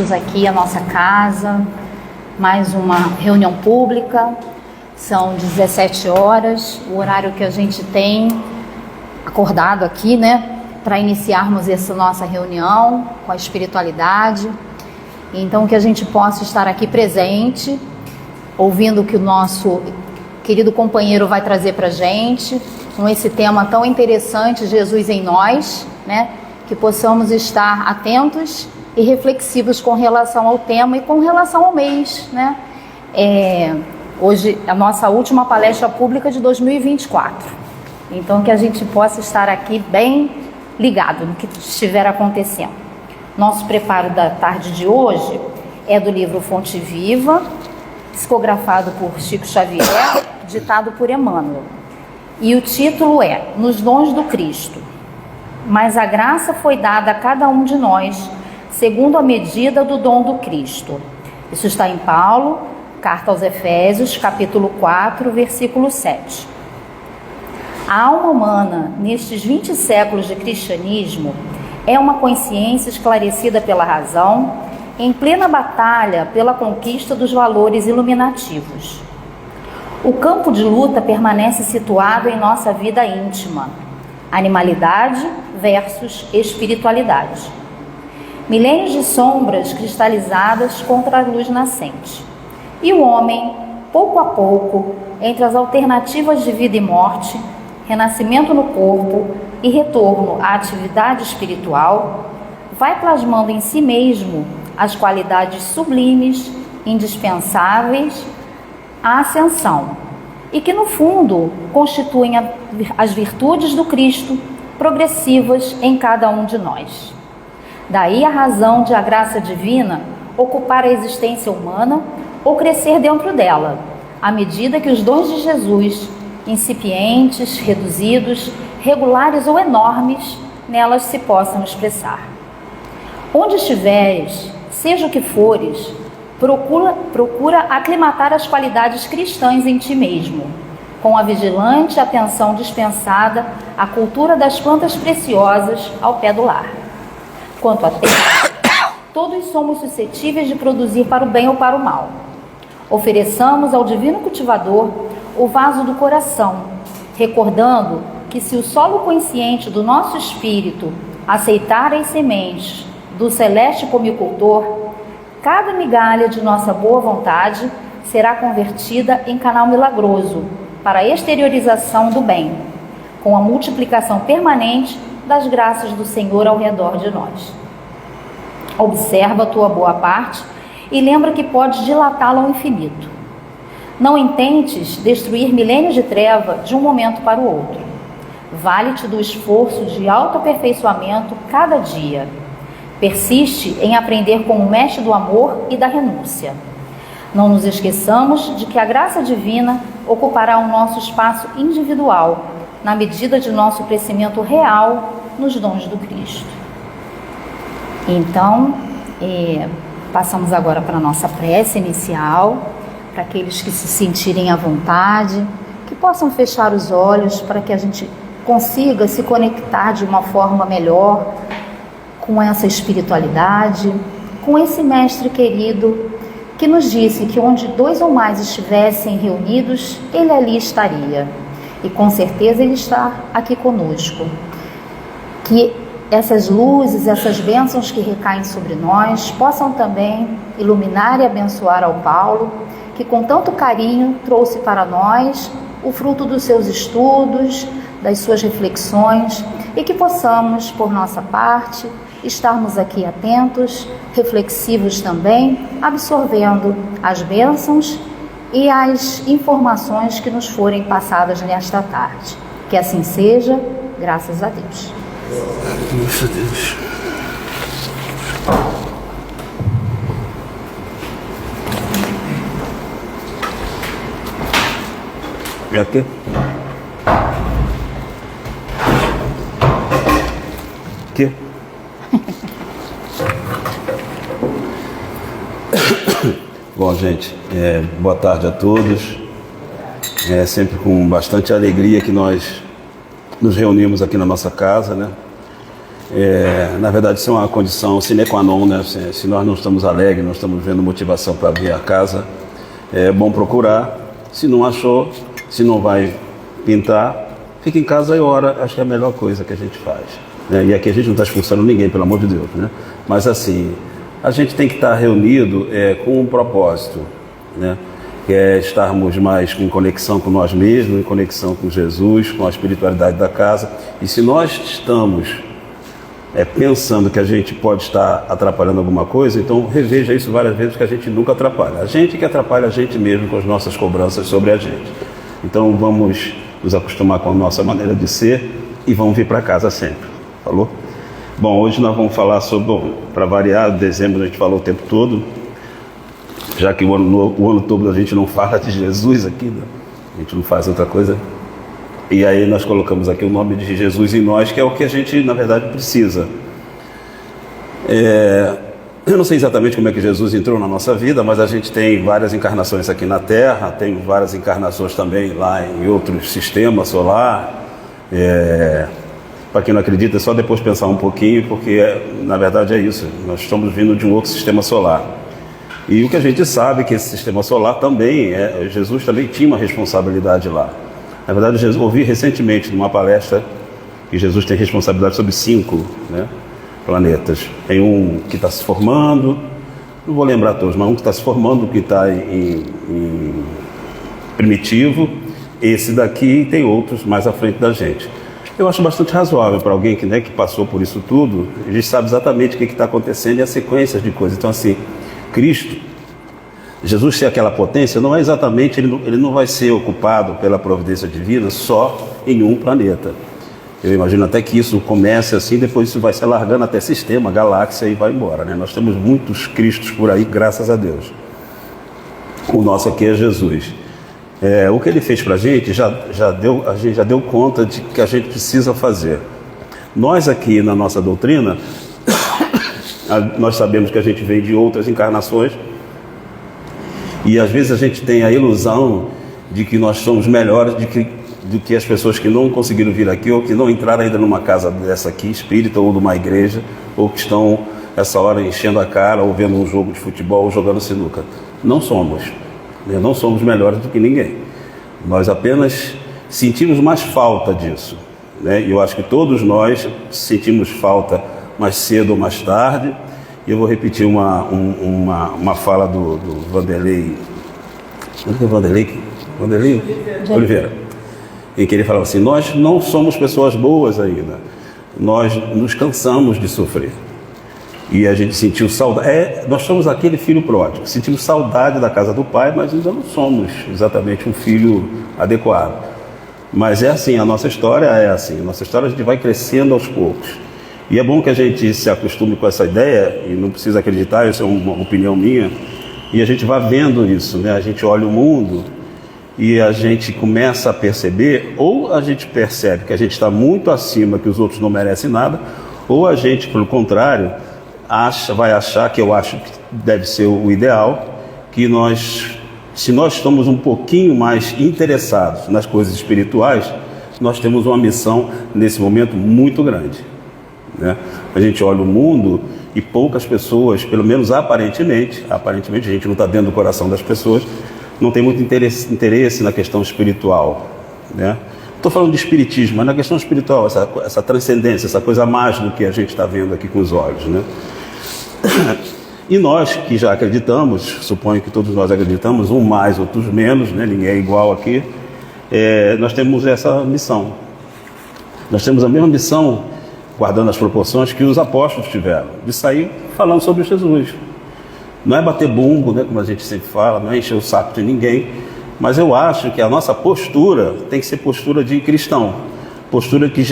Aqui a nossa casa, mais uma reunião pública, são 17 horas, o horário que a gente tem acordado aqui, né, para iniciarmos essa nossa reunião com a espiritualidade. Então que a gente possa estar aqui presente, ouvindo o que o nosso querido companheiro vai trazer para a gente, com esse tema tão interessante, Jesus em nós, né, que possamos estar atentos e reflexivos com relação ao tema e com relação ao mês, né? Hoje é a nossa última palestra pública de 2024. Então que a gente possa estar aqui bem ligado no que estiver acontecendo. Nosso preparo da tarde de hoje é do livro Fonte Viva, psicografado por Chico Xavier, ditado por Emmanuel. E o título é Nos Dons do Cristo. Mas a graça foi dada a cada um de nós segundo a medida do dom do Cristo. Isso está em Paulo, carta aos Efésios, capítulo 4, versículo 7. A alma humana, nestes 20 séculos de cristianismo, é uma consciência esclarecida pela razão, em plena batalha pela conquista dos valores iluminativos. O campo de luta permanece situado em nossa vida íntima, animalidade versus espiritualidade. Milênios de sombras cristalizadas contra a luz nascente. E o homem, pouco a pouco, entre as alternativas de vida e morte, renascimento no corpo e retorno à atividade espiritual, vai plasmando em si mesmo as qualidades sublimes, indispensáveis à ascensão, e que no fundo constituem as virtudes do Cristo progressivas em cada um de nós. Daí a razão de a graça divina ocupar a existência humana ou crescer dentro dela, à medida que os dons de Jesus, incipientes, reduzidos, regulares ou enormes, nelas se possam expressar. Onde estiveres, seja o que fores, procura aclimatar as qualidades cristãs em ti mesmo, com a vigilante atenção dispensada à cultura das plantas preciosas ao pé do lar. Quanto a tempo, todos somos suscetíveis de produzir para o bem ou para o mal. Ofereçamos ao divino cultivador o vaso do coração, recordando que se o solo consciente do nosso espírito aceitar as sementes do celeste pomicultor, cada migalha de nossa boa vontade será convertida em canal milagroso para a exteriorização do bem, com a multiplicação permanente das graças do Senhor ao redor de nós. Observa a tua boa parte e lembra que podes dilatá-la ao infinito. Não intentes destruir milênios de treva de um momento para o outro. Vale-te do esforço de autoaperfeiçoamento cada dia. Persiste em aprender com o mestre do amor e da renúncia. Não nos esqueçamos de que a graça divina ocupará o nosso espaço individual, na medida de nosso crescimento real nos dons do Cristo. Então, passamos agora para a nossa prece inicial, para aqueles que se sentirem à vontade, que possam fechar os olhos para que a gente consiga se conectar de uma forma melhor com essa espiritualidade, com esse mestre querido que nos disse que onde 2 ou mais estivessem reunidos, ele ali estaria. E com certeza ele está aqui conosco. Que essas luzes, essas bênçãos que recaem sobre nós possam também iluminar e abençoar ao Paulo, que com tanto carinho trouxe para nós o fruto dos seus estudos, das suas reflexões, e que possamos, por nossa parte, estarmos aqui atentos, reflexivos também, absorvendo as bênçãos e as informações que nos forem passadas nesta tarde. Que assim seja, graças a Deus. Graças a Deus. E aqui? Aqui? Bom, gente, boa tarde a todos. É sempre com bastante alegria que nós nos reunimos aqui na nossa casa, né? Na verdade, isso é uma condição sine qua non, né? Se nós não estamos alegres, não estamos vendo motivação para vir a casa, é bom procurar. Se não achou, se não vai pintar, fica em casa e ora. Acho que é a melhor coisa que a gente faz, né? E aqui a gente não está expulsando ninguém, pelo amor de Deus, né? Mas assim, a gente tem que estar reunido com um propósito, né? Que é estarmos mais em conexão com nós mesmos, em conexão com Jesus, com a espiritualidade da casa. E se nós estamos pensando que a gente pode estar atrapalhando alguma coisa, então reveja isso várias vezes, que a gente nunca atrapalha. A gente que atrapalha a gente mesmo com as nossas cobranças sobre a gente. Então vamos nos acostumar com a nossa maneira de ser e vamos vir para casa sempre. Falou? Bom, hoje nós vamos falar sobre, para variar, dezembro a gente falou o tempo todo, já que o ano todo a gente não fala de Jesus aqui, né? A gente não faz outra coisa. E aí nós colocamos aqui o nome de Jesus em nós, que é o que a gente, na verdade, precisa. Eu não sei exatamente como é que Jesus entrou na nossa vida, mas a gente tem várias encarnações aqui na Terra, tem várias encarnações também lá em outros sistemas solar. Para quem não acredita, é só depois pensar um pouquinho, porque na verdade é isso, nós estamos vindo de um outro sistema solar. E o que a gente sabe é que esse sistema solar também, Jesus também tinha uma responsabilidade lá. Na verdade, eu ouvi recentemente numa palestra que Jesus tem responsabilidade sobre 5, né, planetas. Tem um que está se formando, não vou lembrar todos, mas um que está se formando, que está em primitivo. Esse daqui, tem outros mais à frente da gente. Eu acho bastante razoável para alguém que passou por isso tudo. A gente sabe exatamente o que está acontecendo e as sequências de coisas. Então, assim, Cristo, Jesus ser aquela potência, não é exatamente, ele não vai ser ocupado pela providência divina só em um planeta. Eu imagino até que isso comece assim, depois isso vai se alargando até sistema, galáxia e vai embora, né? Nós temos muitos Cristos por aí, graças a Deus. O nosso aqui é Jesus. O que ele fez para a gente já deu conta de que a gente precisa fazer. Nós aqui na nossa doutrina, nós sabemos que a gente vem de outras encarnações, e às vezes a gente tem a ilusão de que nós somos melhores do que as pessoas que não conseguiram vir aqui, ou que não entraram ainda numa casa dessa aqui, espírita, ou numa igreja, ou que estão essa hora enchendo a cara, ou vendo um jogo de futebol, ou jogando sinuca. Não somos. Não somos melhores do que ninguém. Nós apenas sentimos mais falta disso, né? E eu acho que todos nós sentimos falta mais cedo ou mais tarde. E eu vou repetir uma fala do Vanderlei. Onde é Vanderlei Oliveira. Em que ele falava assim: nós não somos pessoas boas ainda. Nós nos cansamos de sofrer. E a gente sentiu saudade. Nós somos aquele filho pródigo. Sentimos saudade da casa do pai, mas ainda não somos exatamente um filho adequado. Mas é assim, a nossa história é assim. A nossa história a gente vai crescendo aos poucos. E é bom que a gente se acostume com essa ideia, e não precisa acreditar, isso é uma opinião minha, e a gente vai vendo isso, né? A gente olha o mundo e a gente começa a perceber, ou a gente percebe que a gente está muito acima, que os outros não merecem nada, ou a gente, pelo contrário, vai achar, que eu acho que deve ser o ideal, que se nós estamos um pouquinho mais interessados nas coisas espirituais, nós temos uma missão nesse momento muito grande, né? A gente olha o mundo e poucas pessoas, pelo menos aparentemente a gente não está dentro do coração das pessoas, não tem muito interesse na questão espiritual, né? Estou falando de espiritismo, mas na questão espiritual, essa transcendência, essa coisa mais do que a gente está vendo aqui com os olhos, né? E nós que já acreditamos, suponho que todos nós acreditamos, uns mais, outros menos, né? Ninguém é igual aqui, nós temos essa missão. Nós temos a mesma missão, guardando as proporções, que os apóstolos tiveram, de sair falando sobre Jesus. Não é bater bumbo, né, como a gente sempre fala, não é encher o saco de ninguém, mas eu acho que a nossa postura tem que ser postura de cristão, postura que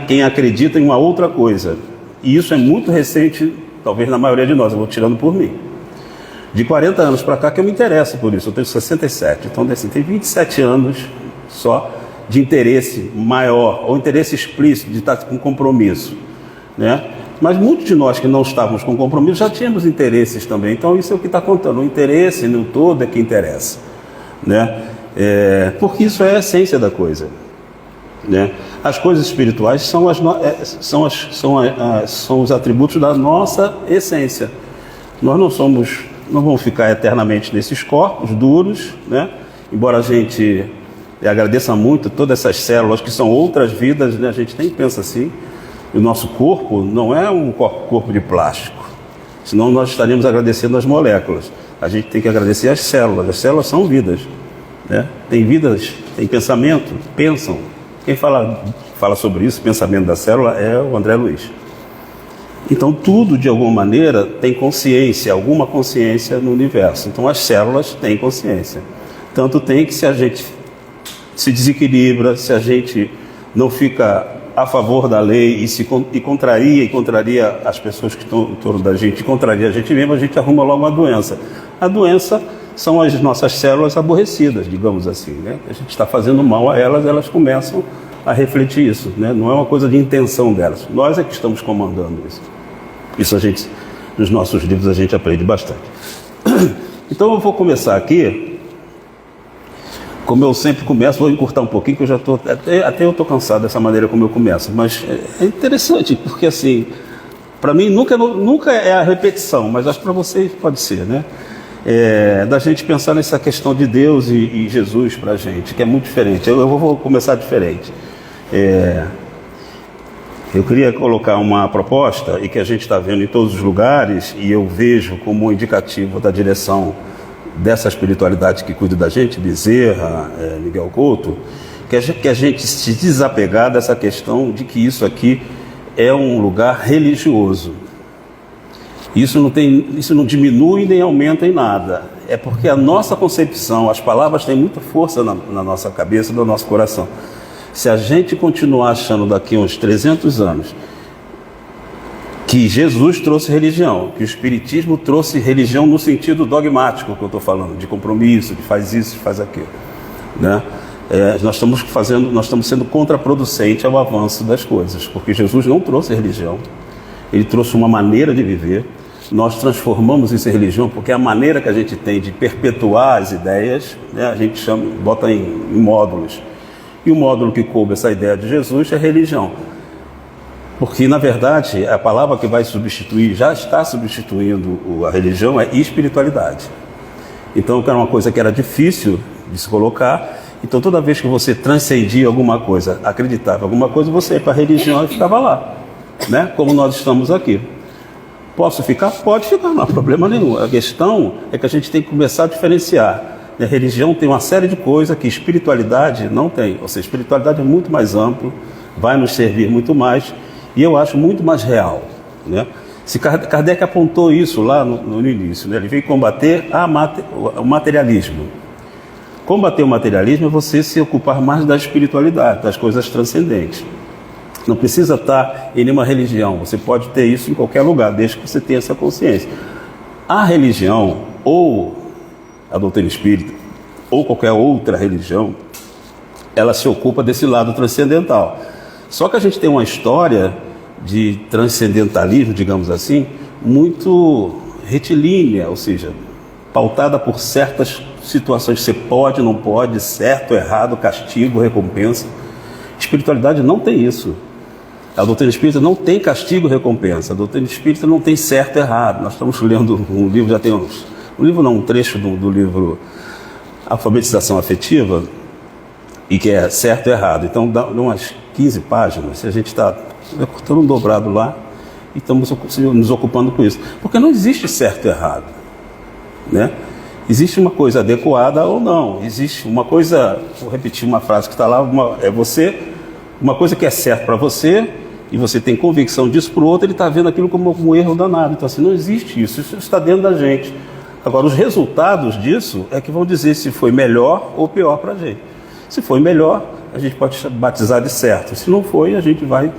quem acredita em uma outra coisa. E isso é muito recente, talvez na maioria de nós, eu vou tirando por mim. De 40 anos para cá que eu me interesso por isso, eu tenho 67, então assim, tem 27 anos só de interesse maior, ou interesse explícito, de estar com compromisso, né? Mas muitos de nós que não estávamos com compromisso já tínhamos interesses também, então isso é o que está contando, o interesse no todo é que interessa, né? Porque isso é a essência da coisa. né? As coisas espirituais são os atributos da nossa essência. Nós não vamos ficar eternamente nesses corpos duros, né? Embora a gente agradeça muito todas essas células que são outras vidas, né? A gente nem pensa assim. O nosso corpo não é um corpo de plástico, senão nós estaríamos agradecendo as moléculas. A gente tem que agradecer as células são vidas, né? Tem vidas, tem pensamento, pensam. Quem fala sobre isso, pensamento da célula, é o André Luiz. Então tudo de alguma maneira tem consciência, alguma consciência no universo. Então as células têm consciência. Tanto tem que se a gente se desequilibra, se a gente não fica a favor da lei e contraria as pessoas que estão em torno da gente, contraria a gente mesmo, a gente arruma logo uma doença. A doença são as nossas células aborrecidas, digamos assim, né? A gente está fazendo mal a elas começam a refletir isso, né? Não é uma coisa de intenção delas, nós é que estamos comandando isso. Isso nos nossos livros a gente aprende bastante. Então eu vou começar aqui, como eu sempre começo, vou encurtar um pouquinho, que eu já estou, até eu estou cansado dessa maneira como eu começo, mas é interessante, porque assim, para mim nunca é a repetição, mas acho que para vocês pode ser, né? Da gente pensar nessa questão de Deus e Jesus para a gente, que é muito diferente. Eu vou começar diferente. Eu queria colocar uma proposta, e que a gente está vendo em todos os lugares, e eu vejo como indicativo da direção dessa espiritualidade que cuida da gente, Bezerra, Miguel Couto, que a gente se desapegar dessa questão de que isso aqui é um lugar religioso. Isso não diminui nem aumenta em nada. É porque a nossa concepção, as palavras têm muita força na nossa cabeça, no nosso coração. Se a gente continuar achando daqui a uns 300 anos que Jesus trouxe religião, que o Espiritismo trouxe religião no sentido dogmático que eu estou falando, de compromisso, de faz isso, faz aquilo, né? Nós estamos sendo contraproducente ao avanço das coisas, porque Jesus não trouxe religião, ele trouxe uma maneira de viver. Nós transformamos isso em religião porque é a maneira que a gente tem de perpetuar as ideias, né? A gente bota em módulos, e o módulo que coube essa ideia de Jesus é religião. Porque, na verdade, a palavra que vai substituir, já está substituindo a religião, é espiritualidade. Então, era uma coisa que era difícil de se colocar. Então, toda vez que você transcendia alguma coisa, acreditava em alguma coisa, você ia para a religião e ficava lá, né? Como nós estamos aqui. Posso ficar? Pode ficar, não há problema nenhum. A questão é que a gente tem que começar a diferenciar. A religião tem uma série de coisas que espiritualidade não tem. Ou seja, a espiritualidade é muito mais ampla, vai nos servir muito mais, e eu acho muito mais real, né? Se Kardec apontou isso lá no início, né? Ele veio combater o materialismo. Combater o materialismo é você se ocupar mais da espiritualidade, das coisas transcendentes. Não precisa estar em nenhuma religião, você pode ter isso em qualquer lugar, desde que você tenha essa consciência. A religião, ou a doutrina espírita, ou qualquer outra religião, ela se ocupa desse lado transcendental. Só que a gente tem uma história de transcendentalismo, digamos assim, muito retilínea, ou seja, pautada por certas situações, você pode, não pode, certo, errado, castigo, recompensa. Espiritualidade não tem isso. A doutrina espírita não tem castigo, recompensa. A doutrina espírita não tem certo, errado. Nós estamos lendo um livro, já tem um trecho do livro Alfabetização Afetiva, e que é certo e errado. Então, dá umas 15 páginas, a gente está cortando um dobrado lá e estamos nos ocupando com isso. Porque não existe certo e errado, né? Existe uma coisa adequada ou não. Existe uma coisa, vou repetir uma frase que está lá, uma coisa que é certa para você, e você tem convicção disso, para o outro ele está vendo aquilo como um erro danado. Então assim, não existe isso está dentro da gente. Agora, os resultados disso é que vão dizer se foi melhor ou pior para a gente. Se foi melhor, a gente pode batizar de certo. Se não foi, a gente vai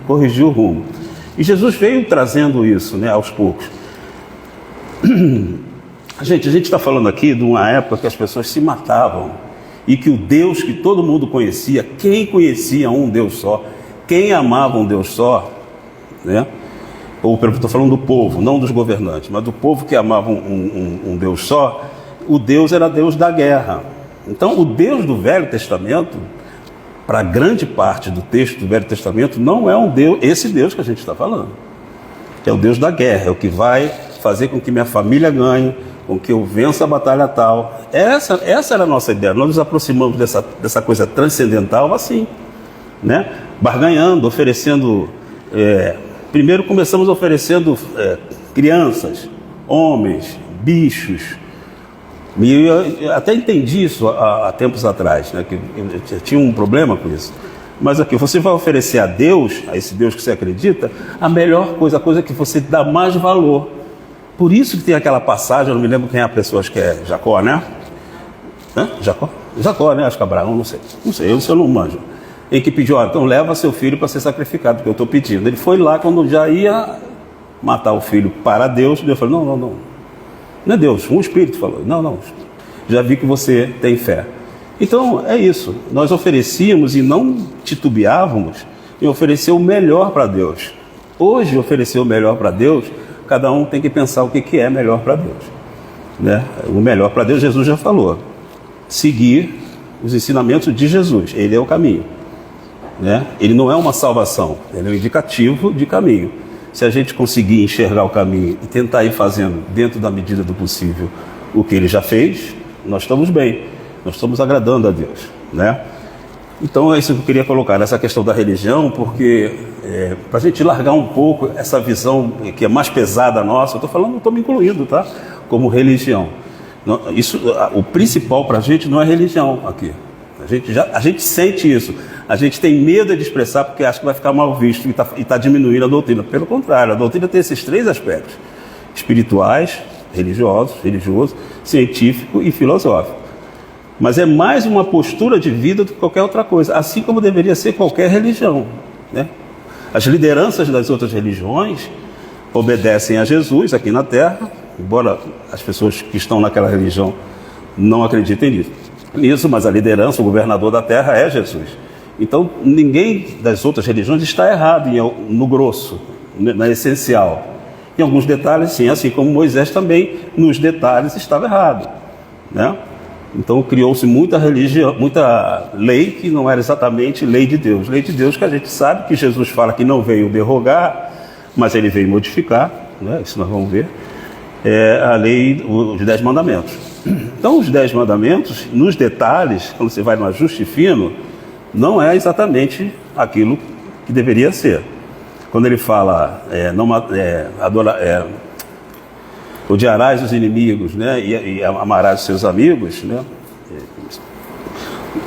corrigir o rumo. E Jesus veio trazendo isso, né, aos poucos. A gente está falando aqui de uma época que as pessoas se matavam, e que o Deus que todo mundo conhecia, quem conhecia um Deus só, quem amava um Deus só, né? Ou estou falando do povo, não dos governantes, mas do povo que amava um Deus só, o Deus era Deus da guerra. Então, o Deus do Velho Testamento para grande parte do texto do Velho Testamento, não é um Deus, esse Deus que a gente está falando. É o Deus da guerra, é o que vai fazer com que minha família ganhe, com que eu vença a batalha tal. Essa era a nossa ideia. Nós nos aproximamos dessa coisa transcendental assim, né? Barganhando, oferecendo. Primeiro começamos oferecendo crianças, homens, bichos. E eu até entendi isso há tempos atrás, né? Que eu tinha um problema com isso. Mas aqui, você vai oferecer a Deus, a esse Deus que você acredita, a melhor coisa, a coisa que você dá mais valor. Por isso que tem aquela passagem, eu não me lembro quem é a pessoa, acho que é Jacó, né? Jacó? Jacó, né? Acho que Abraão, não sei, eu não manjo. Em que pediu, então leva seu filho para ser sacrificado, porque eu estou pedindo. Ele foi lá, quando já ia matar o filho para Deus, Deus falou, não é Deus, um espírito falou, não, já vi que você tem fé. Então é isso, nós oferecíamos e não titubeávamos em oferecer o melhor para Deus. Hoje, oferecer o melhor para Deus, cada um tem que pensar o que é melhor para Deus, né? O melhor para Deus, Jesus já falou, seguir os ensinamentos de Jesus, ele é o caminho, né? Ele não é uma salvação, ele é um indicativo de caminho. Se a gente conseguir enxergar o caminho e tentar ir fazendo, dentro da medida do possível, o que ele já fez, nós estamos bem, nós estamos agradando a Deus, né? Então é isso que eu queria colocar, nessa questão da religião, porque para a gente largar um pouco essa visão que é mais pesada nossa, eu estou me incluindo, tá? Como religião. O principal para a gente não é religião aqui. A gente sente isso. A gente tem medo de expressar porque acha que vai ficar mal visto e está diminuindo a doutrina. Pelo contrário, a doutrina tem esses três aspectos: espirituais, religioso, científico e filosófico. Mas é mais uma postura de vida do que qualquer outra coisa, assim como deveria ser qualquer religião, né? As lideranças das outras religiões obedecem a Jesus aqui na Terra, embora as pessoas que estão naquela religião não acreditem nisso, mas a liderança, o governador da Terra é Jesus. Então, ninguém das outras religiões está errado no grosso, na essencial. Em alguns detalhes, sim, assim como Moisés também, nos detalhes, estava errado, né? Então, criou-se muita religião, muita lei que não era exatamente lei de Deus. Lei de Deus que a gente sabe que Jesus fala que não veio derrogar, mas ele veio modificar, né? Isso nós vamos ver. É a lei, os 10 mandamentos. Então, os 10 mandamentos, nos detalhes, quando você vai no ajuste fino, não é exatamente aquilo que deveria ser. Quando ele fala, odiarás os inimigos, né, e amarás os seus amigos, né?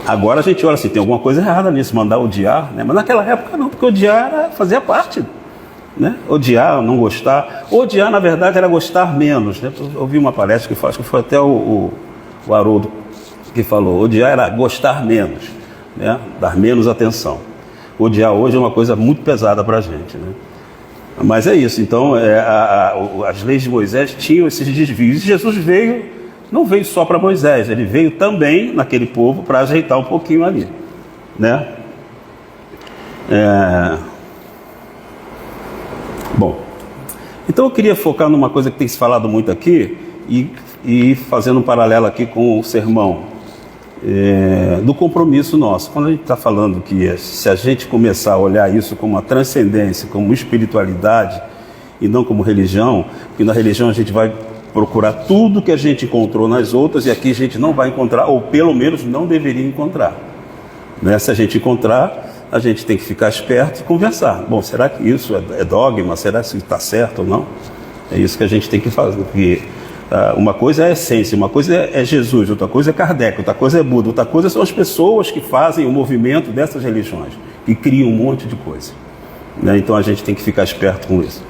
Agora a gente olha assim, tem alguma coisa errada nisso, mandar odiar, né? Mas naquela época não, porque odiar fazia parte, né? Odiar, não gostar. Odiar, na verdade, era gostar menos, né? Eu ouvi uma palestra acho que foi até o Haroldo que falou, odiar era gostar menos, né? Dar menos atenção. Odiar hoje é uma coisa muito pesada para a gente, né? Mas é isso, então as leis de Moisés tinham esses desvios. E Jesus não veio só para Moisés, ele veio também naquele povo para ajeitar um pouquinho ali, né? Bom, então eu queria focar numa coisa que tem se falado muito aqui e fazendo um paralelo aqui com o sermão do compromisso nosso. Quando a gente está falando que se a gente começar a olhar isso como uma transcendência, como espiritualidade e não como religião, porque na religião a gente vai procurar tudo que a gente encontrou nas outras e aqui a gente não vai encontrar, ou pelo menos não deveria encontrar, né? Se a gente encontrar, a gente tem que ficar esperto e conversar. Bom, será que isso é dogma? Será que isso está certo ou não? É isso que a gente tem que fazer, porque uma coisa é a essência, uma coisa é Jesus, outra coisa é Kardec, outra coisa é Buda, outra coisa são as pessoas que fazem o movimento dessas religiões, que criam um monte de coisa, né? Então a gente tem que ficar esperto com isso.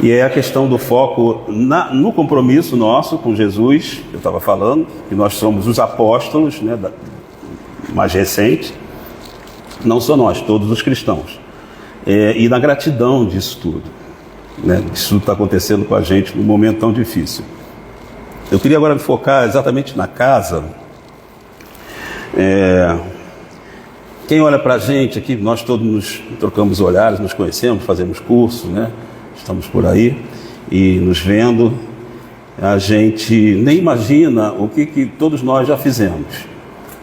E é a questão do foco no compromisso nosso com Jesus. Eu estava falando que nós somos os apóstolos, né, mais recentes, não só nós, todos os cristãos, e na gratidão disso tudo, né? Isso tudo está acontecendo com a gente num momento tão difícil. Eu queria agora me focar exatamente na casa. Quem olha para a gente aqui, nós todos nos trocamos olhares, nos conhecemos, fazemos cursos, né? Estamos por aí e nos vendo. A gente nem imagina o que todos nós já fizemos,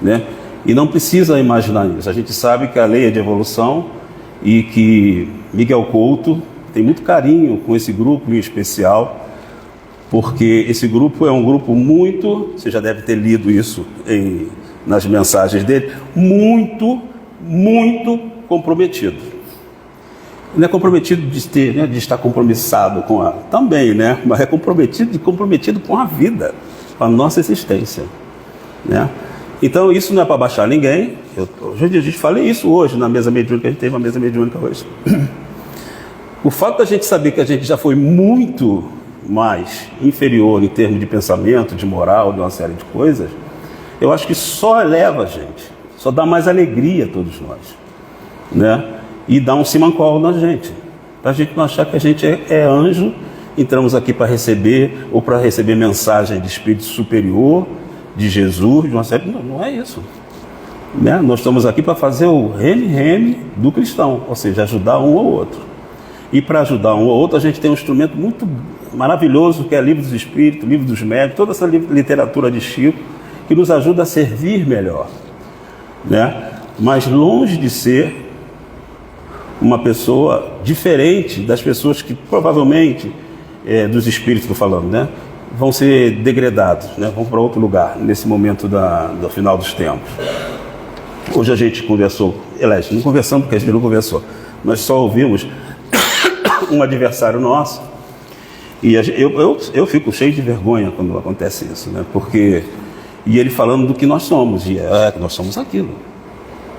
né? E não precisa imaginar isso. A gente sabe que a lei é de evolução e que Miguel Couto tem muito carinho com esse grupo em especial, porque esse grupo é um grupo muito, você já deve ter lido isso nas mensagens dele, muito comprometido. Não é comprometido de estar compromissado com a... Também, né? Mas é comprometido com a vida, com a nossa existência, né? Então isso não é para baixar ninguém. A gente falei isso hoje na mesa mediúnica, a gente teve uma mesa mediúnica hoje. O fato da gente saber que a gente já foi muito mais inferior em termos de pensamento, de moral, de uma série de coisas, eu acho que só eleva a gente, só dá mais alegria a todos nós, né? E dá um simancol na gente, para a gente não achar que a gente é anjo, entramos aqui para receber, ou para receber mensagem de espírito superior, de Jesus, de uma série... Não é isso, né? Nós estamos aqui para fazer o reme do cristão, ou seja, ajudar um ao outro. E para ajudar um ao outro, a gente tem um instrumento muito maravilhoso, que é Livro dos Espíritos, Livro dos Médiuns, toda essa literatura de Chico, que nos ajuda a servir melhor, né? Mas longe de ser uma pessoa diferente das pessoas que provavelmente, dos espíritos que eu estou falando, né, vão ser degradados, né, vão para outro lugar nesse momento do final dos tempos. Hoje a gente conversou, não conversamos porque a gente não conversou, nós só ouvimos um adversário nosso, e eu fico cheio de vergonha quando acontece isso, né, porque... E ele falando do que nós somos, e nós somos aquilo,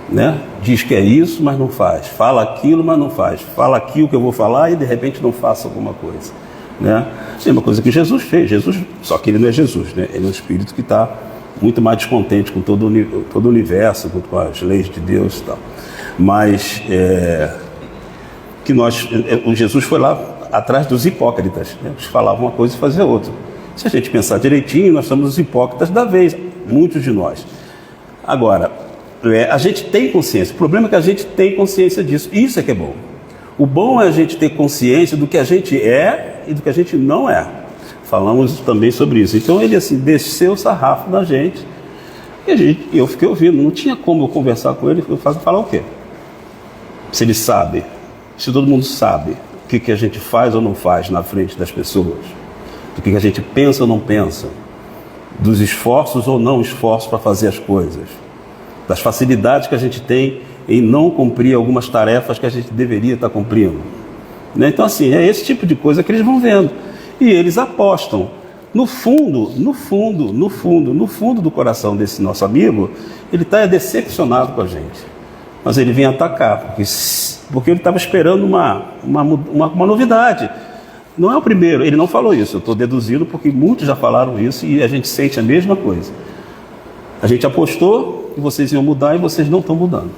né? Diz que é isso, mas não faz. Fala aquilo, mas não faz. Fala aquilo que eu vou falar e de repente não faça alguma coisa, né? É uma coisa que Jesus fez. Só que ele não é Jesus, né? Ele é um espírito que está muito mais descontente com todo o universo, com as leis de Deus e tal. Mas o Jesus foi lá atrás dos hipócritas, né? Eles falavam uma coisa e faziam outra. Se a gente pensar direitinho, nós somos os hipócritas da vez, muitos de nós. Agora, a gente tem consciência, o problema é que a gente tem consciência disso, isso é que é bom. O bom é a gente ter consciência do que a gente é e do que a gente não é. Falamos também sobre isso. Então ele assim, desceu o sarrafo da gente, e eu fiquei ouvindo, não tinha como eu conversar com ele, falar o quê? Se ele sabe, se todo mundo sabe o que a gente faz ou não faz na frente das pessoas, do que a gente pensa ou não pensa, dos esforços ou não esforços para fazer as coisas, das facilidades que a gente tem em não cumprir algumas tarefas que a gente deveria estar cumprindo, né? Então assim, é esse tipo de coisa que eles vão vendo, e eles apostam. No fundo do coração desse nosso amigo, ele está decepcionado com a gente, mas ele vem atacar, porque ele estava esperando uma novidade. Não é o primeiro, ele não falou isso, eu estou deduzindo porque muitos já falaram isso e a gente sente a mesma coisa. A gente apostou que vocês iam mudar e vocês não estão mudando,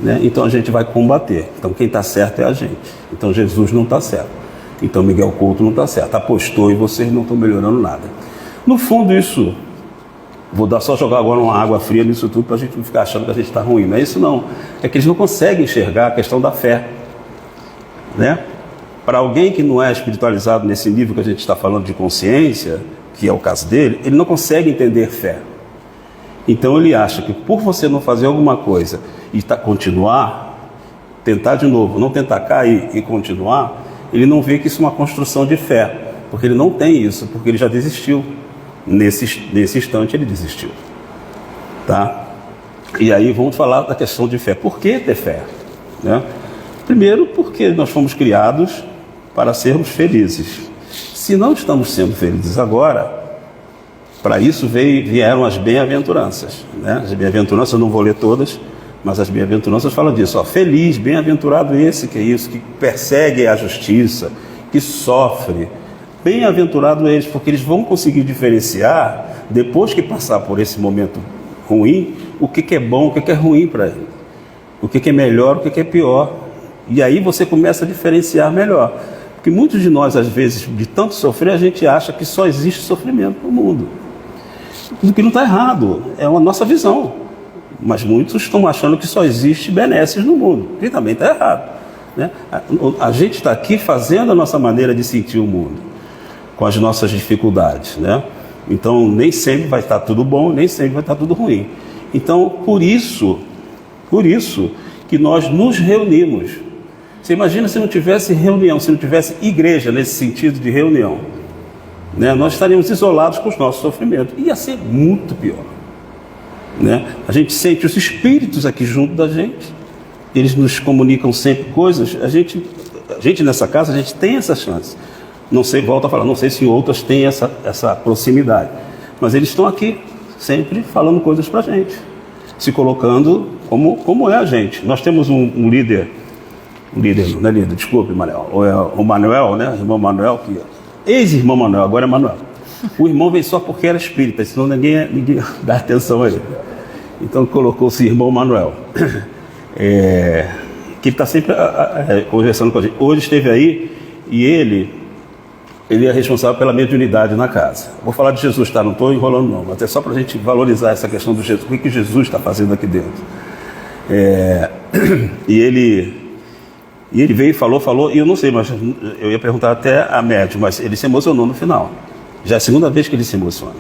né? Então a gente vai combater. Então quem está certo é a gente. Então Jesus não está certo. Então Miguel Couto não está certo. Apostou e vocês não estão melhorando nada. No fundo isso, só jogar agora uma água fria nisso tudo para a gente não ficar achando que a gente está ruim. Não é isso não. É que eles não conseguem enxergar a questão da fé, né? Para alguém que não é espiritualizado nesse nível que a gente está falando de consciência, que é o caso dele, ele não consegue entender fé. Então ele acha que por você não fazer alguma coisa e continuar, tentar de novo, não tentar cair e continuar, ele não vê que isso é uma construção de fé, porque ele não tem isso, porque ele já desistiu. Nesse instante ele desistiu, tá? E aí vamos falar da questão de fé. Por que ter fé, né? Primeiro, porque nós fomos criados para sermos felizes. Se não estamos sendo felizes agora, para isso vieram as bem-aventuranças, né? As bem-aventuranças, eu não vou ler todas, mas as bem-aventuranças falam disso. Feliz, bem-aventurado esse que é isso, que persegue a justiça, que sofre. Bem-aventurado eles, porque eles vão conseguir diferenciar, depois que passar por esse momento ruim, o que é bom, o que é ruim para ele. O que é melhor, o que é pior. E aí você começa a diferenciar melhor. Porque muitos de nós, às vezes, de tanto sofrer, a gente acha que só existe sofrimento no mundo. O que não está errado, é a nossa visão. Mas muitos estão achando que só existe benesses no mundo, que também está errado, né? A gente está aqui fazendo a nossa maneira de sentir o mundo, com as nossas dificuldades, né? Então nem sempre vai estar tudo bom, nem sempre vai estar tudo ruim. Então, por isso que nós nos reunimos. Você imagina se não tivesse reunião, se não tivesse igreja nesse sentido de reunião, né? Nós estaríamos isolados com os nossos sofrimentos. Ia ser muito pior, né? A gente sente os espíritos aqui junto da gente, eles nos comunicam sempre coisas. A gente nessa casa, a gente tem essa chance. Não sei, volto a falar, não sei se outras têm essa proximidade, mas eles estão aqui sempre falando coisas para a gente, se colocando como é a gente. Nós temos um líder, não é líder, desculpe, Manuel, o Manuel, né, irmão Manuel, que ex-irmão Manuel, agora é Manuel. O irmão veio só porque era espírita, senão ninguém dá atenção a ele. Então colocou-se irmão Manuel, que está sempre conversando com a gente. Hoje esteve aí e ele é responsável pela mediunidade na casa. Vou falar de Jesus, tá? Não estou enrolando não, mas é só para a gente valorizar essa questão do Jesus, o que Jesus está fazendo aqui dentro. E ele veio e falou, e eu não sei, mas eu ia perguntar até a médium, mas ele se emocionou no final. Já é a segunda vez que ele se emociona,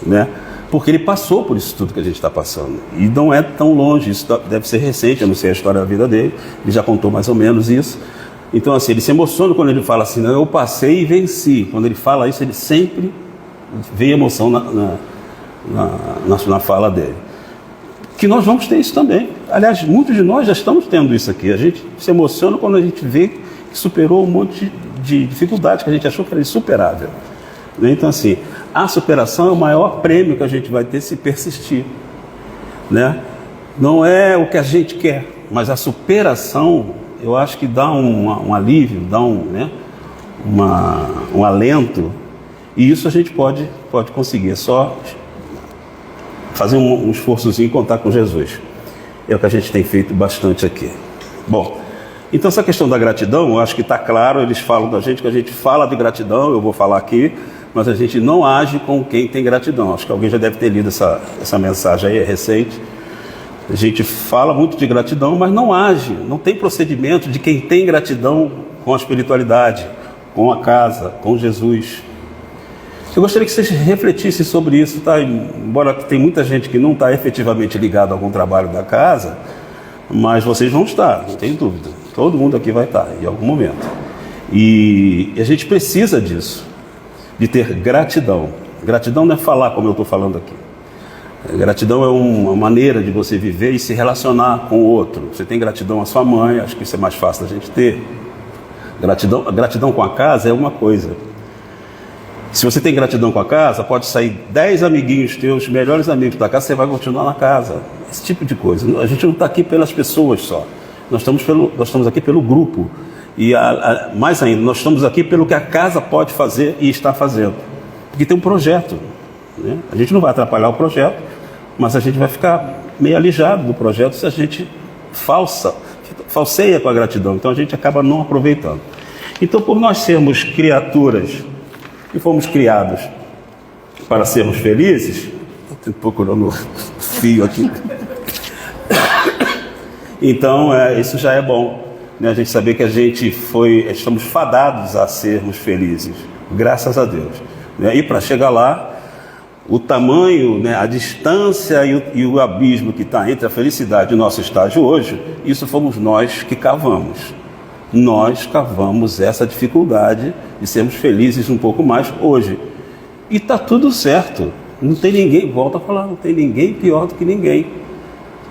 né? Porque ele passou por isso tudo que a gente está passando. E não é tão longe, isso deve ser recente, eu não sei a história da vida dele, ele já contou mais ou menos isso. Então, assim, ele se emociona quando ele fala assim, eu passei e venci. Quando ele fala isso, ele sempre vê emoção na fala dele. Que nós vamos ter isso também. Aliás, muitos de nós já estamos tendo isso aqui. A gente se emociona quando a gente vê que superou um monte de dificuldades que a gente achou que era insuperável. Então, assim, a superação é o maior prêmio que a gente vai ter se persistir, né? Não é o que a gente quer, mas a superação, eu acho que dá um alívio, dá um alento, e isso a gente pode conseguir. É só fazer um esforçozinho e contar com Jesus. É o que a gente tem feito bastante aqui. Bom, então essa questão da gratidão, eu acho que está claro, eles falam da gente, que a gente fala de gratidão, eu vou falar aqui, mas a gente não age com quem tem gratidão. Acho que alguém já deve ter lido essa mensagem aí, é recente. A gente fala muito de gratidão, mas não age, não tem procedimento de quem tem gratidão com a espiritualidade, com a casa, com Jesus. Eu gostaria que vocês refletissem sobre isso, tá? Embora tem muita gente que não está efetivamente ligado a algum trabalho da casa, mas vocês vão estar, não tem dúvida. Todo mundo aqui vai estar em algum momento. E a gente precisa disso, de ter gratidão. Gratidão não é falar como eu estou falando aqui. Gratidão é uma maneira de você viver e se relacionar com o outro. Você tem gratidão à sua mãe, acho que isso é mais fácil da gente ter. Gratidão com a casa é uma coisa. Se você tem gratidão com a casa, pode sair 10 amiguinhos teus, melhores amigos da casa, você vai continuar na casa. Esse tipo de coisa. A gente não está aqui pelas pessoas só. Nós estamos aqui pelo grupo. E mais ainda, nós estamos aqui pelo que a casa pode fazer e está fazendo. Porque tem um projeto, né? A gente não vai atrapalhar o projeto, mas a gente vai ficar meio alijado do projeto se a gente falseia com a gratidão. Então a gente acaba não aproveitando. Então, por nós sermos criaturas que fomos criados para sermos felizes, estou procurando o fio aqui. Então, isso já é bom, né? A gente saber que estamos fadados a sermos felizes, graças a Deus, né? E para chegar lá, o tamanho, né, a distância e o abismo que está entre a felicidade e o nosso estágio hoje, isso fomos nós que cavamos. Nós cavamos essa dificuldade de sermos felizes um pouco mais hoje. E está tudo certo. Não tem ninguém, volto a falar, não tem ninguém pior do que ninguém.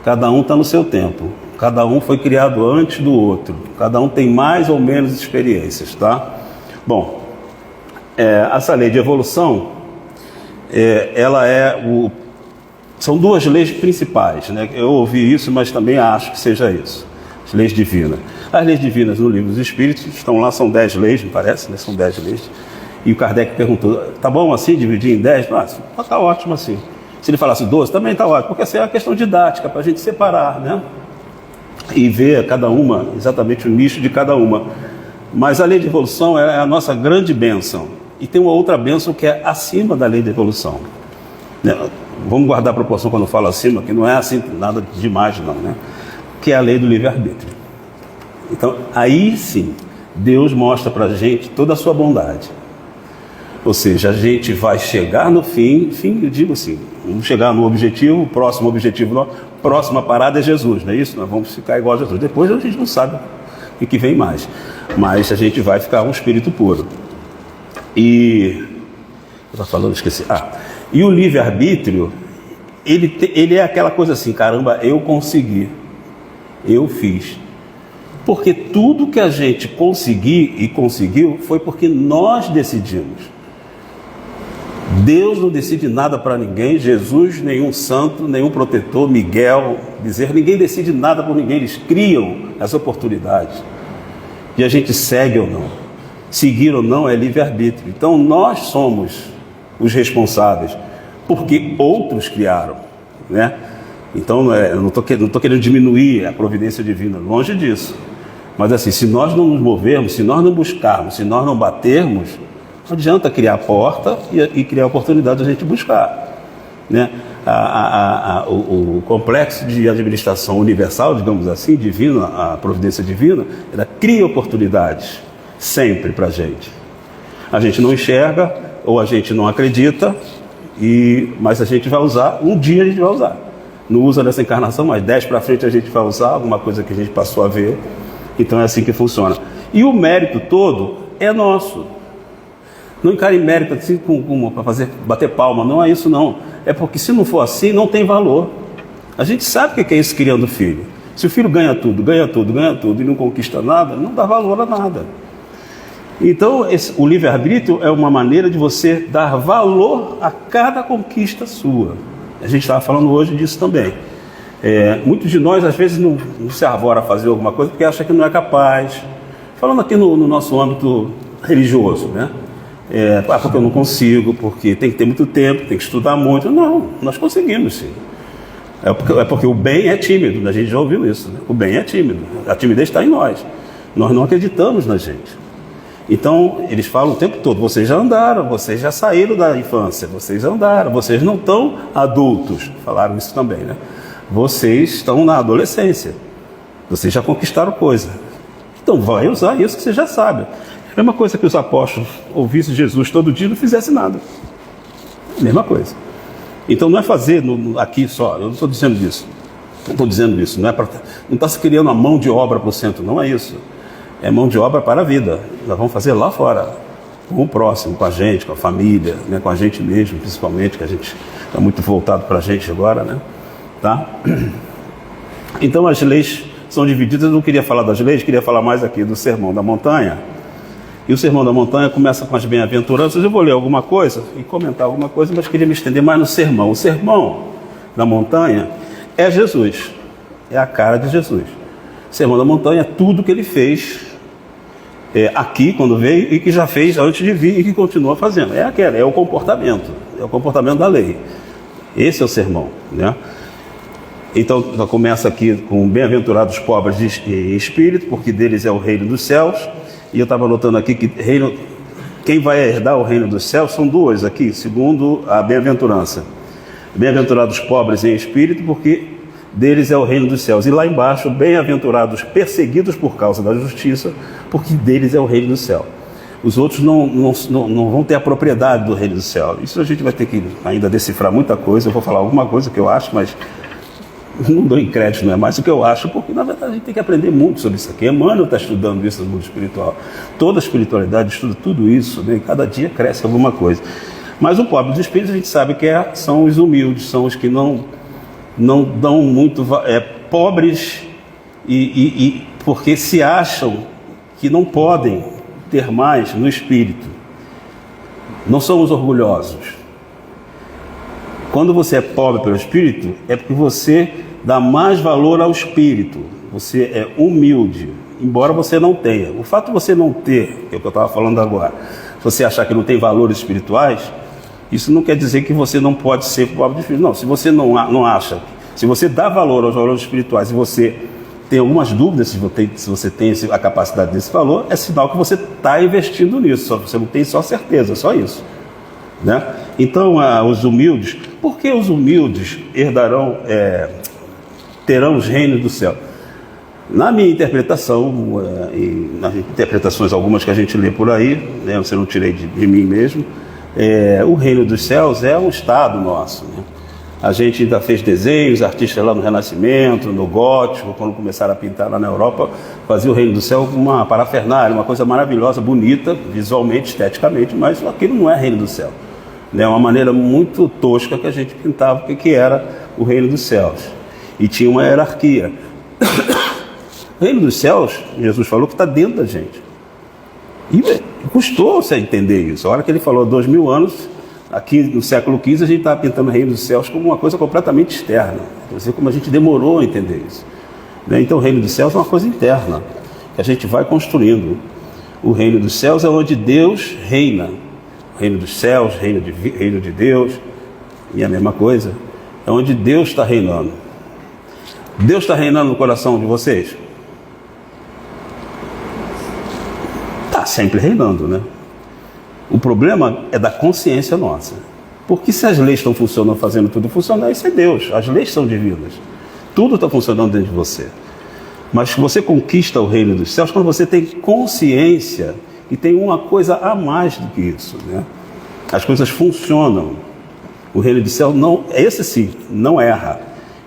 Cada um está no seu tempo. Cada um foi criado antes do outro. Cada um tem mais ou menos experiências, tá? Bom, essa lei de evolução, são duas leis principais, né? Eu ouvi isso, mas também acho que seja isso. As leis divinas. As leis divinas no Livro dos Espíritos estão lá, são 10 leis, me parece, né? São 10 leis. E o Kardec perguntou, tá bom assim, dividir em 10? Tá ótimo assim. Se ele falasse 12, também tá ótimo, porque essa é uma questão didática, para a gente separar, né? E ver cada uma, exatamente o nicho de cada uma. Mas a lei de evolução é a nossa grande bênção. E tem uma outra bênção que é acima da lei de evolução, né? Vamos guardar a proporção quando eu falo acima, que não é assim nada demais não, né? Que é a lei do livre-arbítrio. Então, aí sim, Deus mostra para a gente toda a sua bondade. Ou seja, a gente vai chegar no fim, eu digo assim, vamos chegar no objetivo, próximo objetivo, próxima parada é Jesus, não é isso? Nós vamos ficar igual a Jesus. Depois a gente não sabe o que vem mais, mas a gente vai ficar um espírito puro. E eu estava falando, esqueci. E o livre-arbítrio, ele é aquela coisa assim, caramba, eu consegui, eu fiz. Porque tudo que a gente conseguiu foi porque nós decidimos. Deus não decide nada para ninguém, Jesus, nenhum santo, nenhum protetor, Miguel, Bezerra, ninguém decide nada por ninguém, eles criam as oportunidades. E a gente segue ou não. Seguir ou não é livre-arbítrio. Então nós somos os responsáveis, porque outros criaram, né? Então eu não estou querendo diminuir a providência divina, longe disso. Mas assim, se nós não nos movermos, se nós não buscarmos, se nós não batermos, não adianta criar a porta e criar a oportunidade de a gente buscar, né? O complexo de administração universal, digamos assim, divina, a providência divina, ela cria oportunidades sempre para a gente. A gente não enxerga ou a gente não acredita, mas a gente vai usar, um dia a gente vai usar. Não usa nessa encarnação, mas 10 para frente a gente vai usar alguma coisa que a gente passou a ver. Então é assim que funciona. E o mérito todo é nosso. Não encare mérito assim para bater palma, não é isso não. É porque se não for assim, não tem valor. A gente sabe o que é isso criando filho. Se o filho ganha tudo e não conquista nada, não dá valor a nada. Então o livre-arbítrio é uma maneira de você dar valor a cada conquista sua. A gente estava falando hoje disso também. Muitos de nós às vezes não se arvora a fazer alguma coisa porque acha que não é capaz. Falando aqui no nosso âmbito religioso, né? Porque eu não consigo, porque tem que ter muito tempo, tem que estudar muito. Não, nós conseguimos sim. É porque o bem é tímido, a gente já ouviu isso, né? O bem é tímido, a timidez está em nós. Nós não acreditamos na gente. Então, eles falam o tempo todo, vocês já andaram, vocês já saíram da infância, vocês andaram, vocês não estão adultos. Falaram isso também, né? Vocês estão na adolescência, vocês já conquistaram coisa. Então, vai usar isso que você já sabe. A mesma coisa que os apóstolos ouvissem Jesus todo dia e não fizessem nada. Mesma coisa. Então, não é fazer aqui só, eu não estou dizendo isso. Não estou dizendo isso, não está se criando a mão de obra para o centro, não é isso. É mão de obra para a vida. Nós vamos fazer lá fora, com o próximo, com a gente, com a família, né? Com a gente mesmo, principalmente, que a gente está muito voltado para a gente agora, né? Tá? Então as leis são divididas. Eu não queria falar das leis, queria falar mais aqui do Sermão da Montanha. E o Sermão da Montanha começa com as bem-aventuranças. Eu vou ler alguma coisa e comentar alguma coisa, mas queria me estender mais no sermão. O Sermão da Montanha é Jesus, é a cara de Jesus. O Sermão da Montanha é tudo que ele fez aqui quando veio e que já fez antes de vir e que continua fazendo. É o comportamento da lei. Esse é o sermão, né? Então começa aqui com bem-aventurados pobres de espírito, porque deles é o reino dos céus. E eu estava notando aqui que quem vai herdar o reino dos céus são duas aqui, segundo a bem-aventurança. Bem-aventurados pobres em espírito, porque deles é o reino dos céus. E lá embaixo, bem-aventurados perseguidos por causa da justiça, porque deles é o reino do céu. Os outros não vão ter a propriedade do reino do céu. Isso a gente vai ter que ainda decifrar muita coisa. Eu vou falar alguma coisa que eu acho, mas não dou em crédito, não é mais o que eu acho, porque na verdade a gente tem que aprender muito sobre isso aqui. Emmanuel está estudando isso no mundo espiritual. Toda a espiritualidade estuda tudo isso, né? E cada dia cresce alguma coisa. Mas o pobre dos espíritos a gente sabe que são os humildes, são os que não dão muito, pobres e porque se acham que não podem ter mais no espírito. Não são os orgulhosos. Quando você é pobre pelo espírito, é porque você dá mais valor ao espírito. Você é humilde, embora você não tenha. O fato de você não ter, que é o que eu estava falando agora, se você achar que não tem valores espirituais, isso não quer dizer que você não pode ser pobre de espírito. Não, se você não acha, se você dá valor aos valores espirituais e você tem algumas dúvidas se você tem a capacidade desse valor, é sinal que você está investindo nisso. Você não tem só certeza, só isso, né? Então, os humildes, porque os humildes terão os reinos do céu? Na minha interpretação, e nas interpretações algumas que a gente lê por aí, né, eu não tirei de mim mesmo, O reino dos céus é um estado nosso, né? A gente ainda fez desenhos, artistas lá no Renascimento, no Gótico, quando começaram a pintar lá na Europa, fazia o reino do céu com uma parafernália, uma coisa maravilhosa, bonita, visualmente, esteticamente, mas aquilo não é reino do céu. É uma maneira muito tosca que a gente pintava o que era o reino dos céus. E tinha uma hierarquia. O reino dos céus, Jesus falou que está dentro da gente. E custou você entender isso. A hora que ele falou 2000 anos, aqui no século XV, a gente estava pintando o reino dos céus como uma coisa completamente externa. Você como a gente demorou a entender isso. Então o reino dos céus é uma coisa interna, que a gente vai construindo. O reino dos céus é onde Deus reina. O reino dos céus, reino de Deus, e a mesma coisa. É onde Deus está reinando. Deus está reinando no coração de vocês? Está sempre reinando, né? O problema é da consciência nossa. Porque se as leis estão funcionando, fazendo tudo funcionar, isso é Deus. As leis são divinas. Tudo está funcionando dentro de você. Mas você conquista o reino dos céus quando você tem consciência e tem uma coisa a mais do que isso, né? As coisas funcionam. O reino dos céus, não, esse sim, não erra.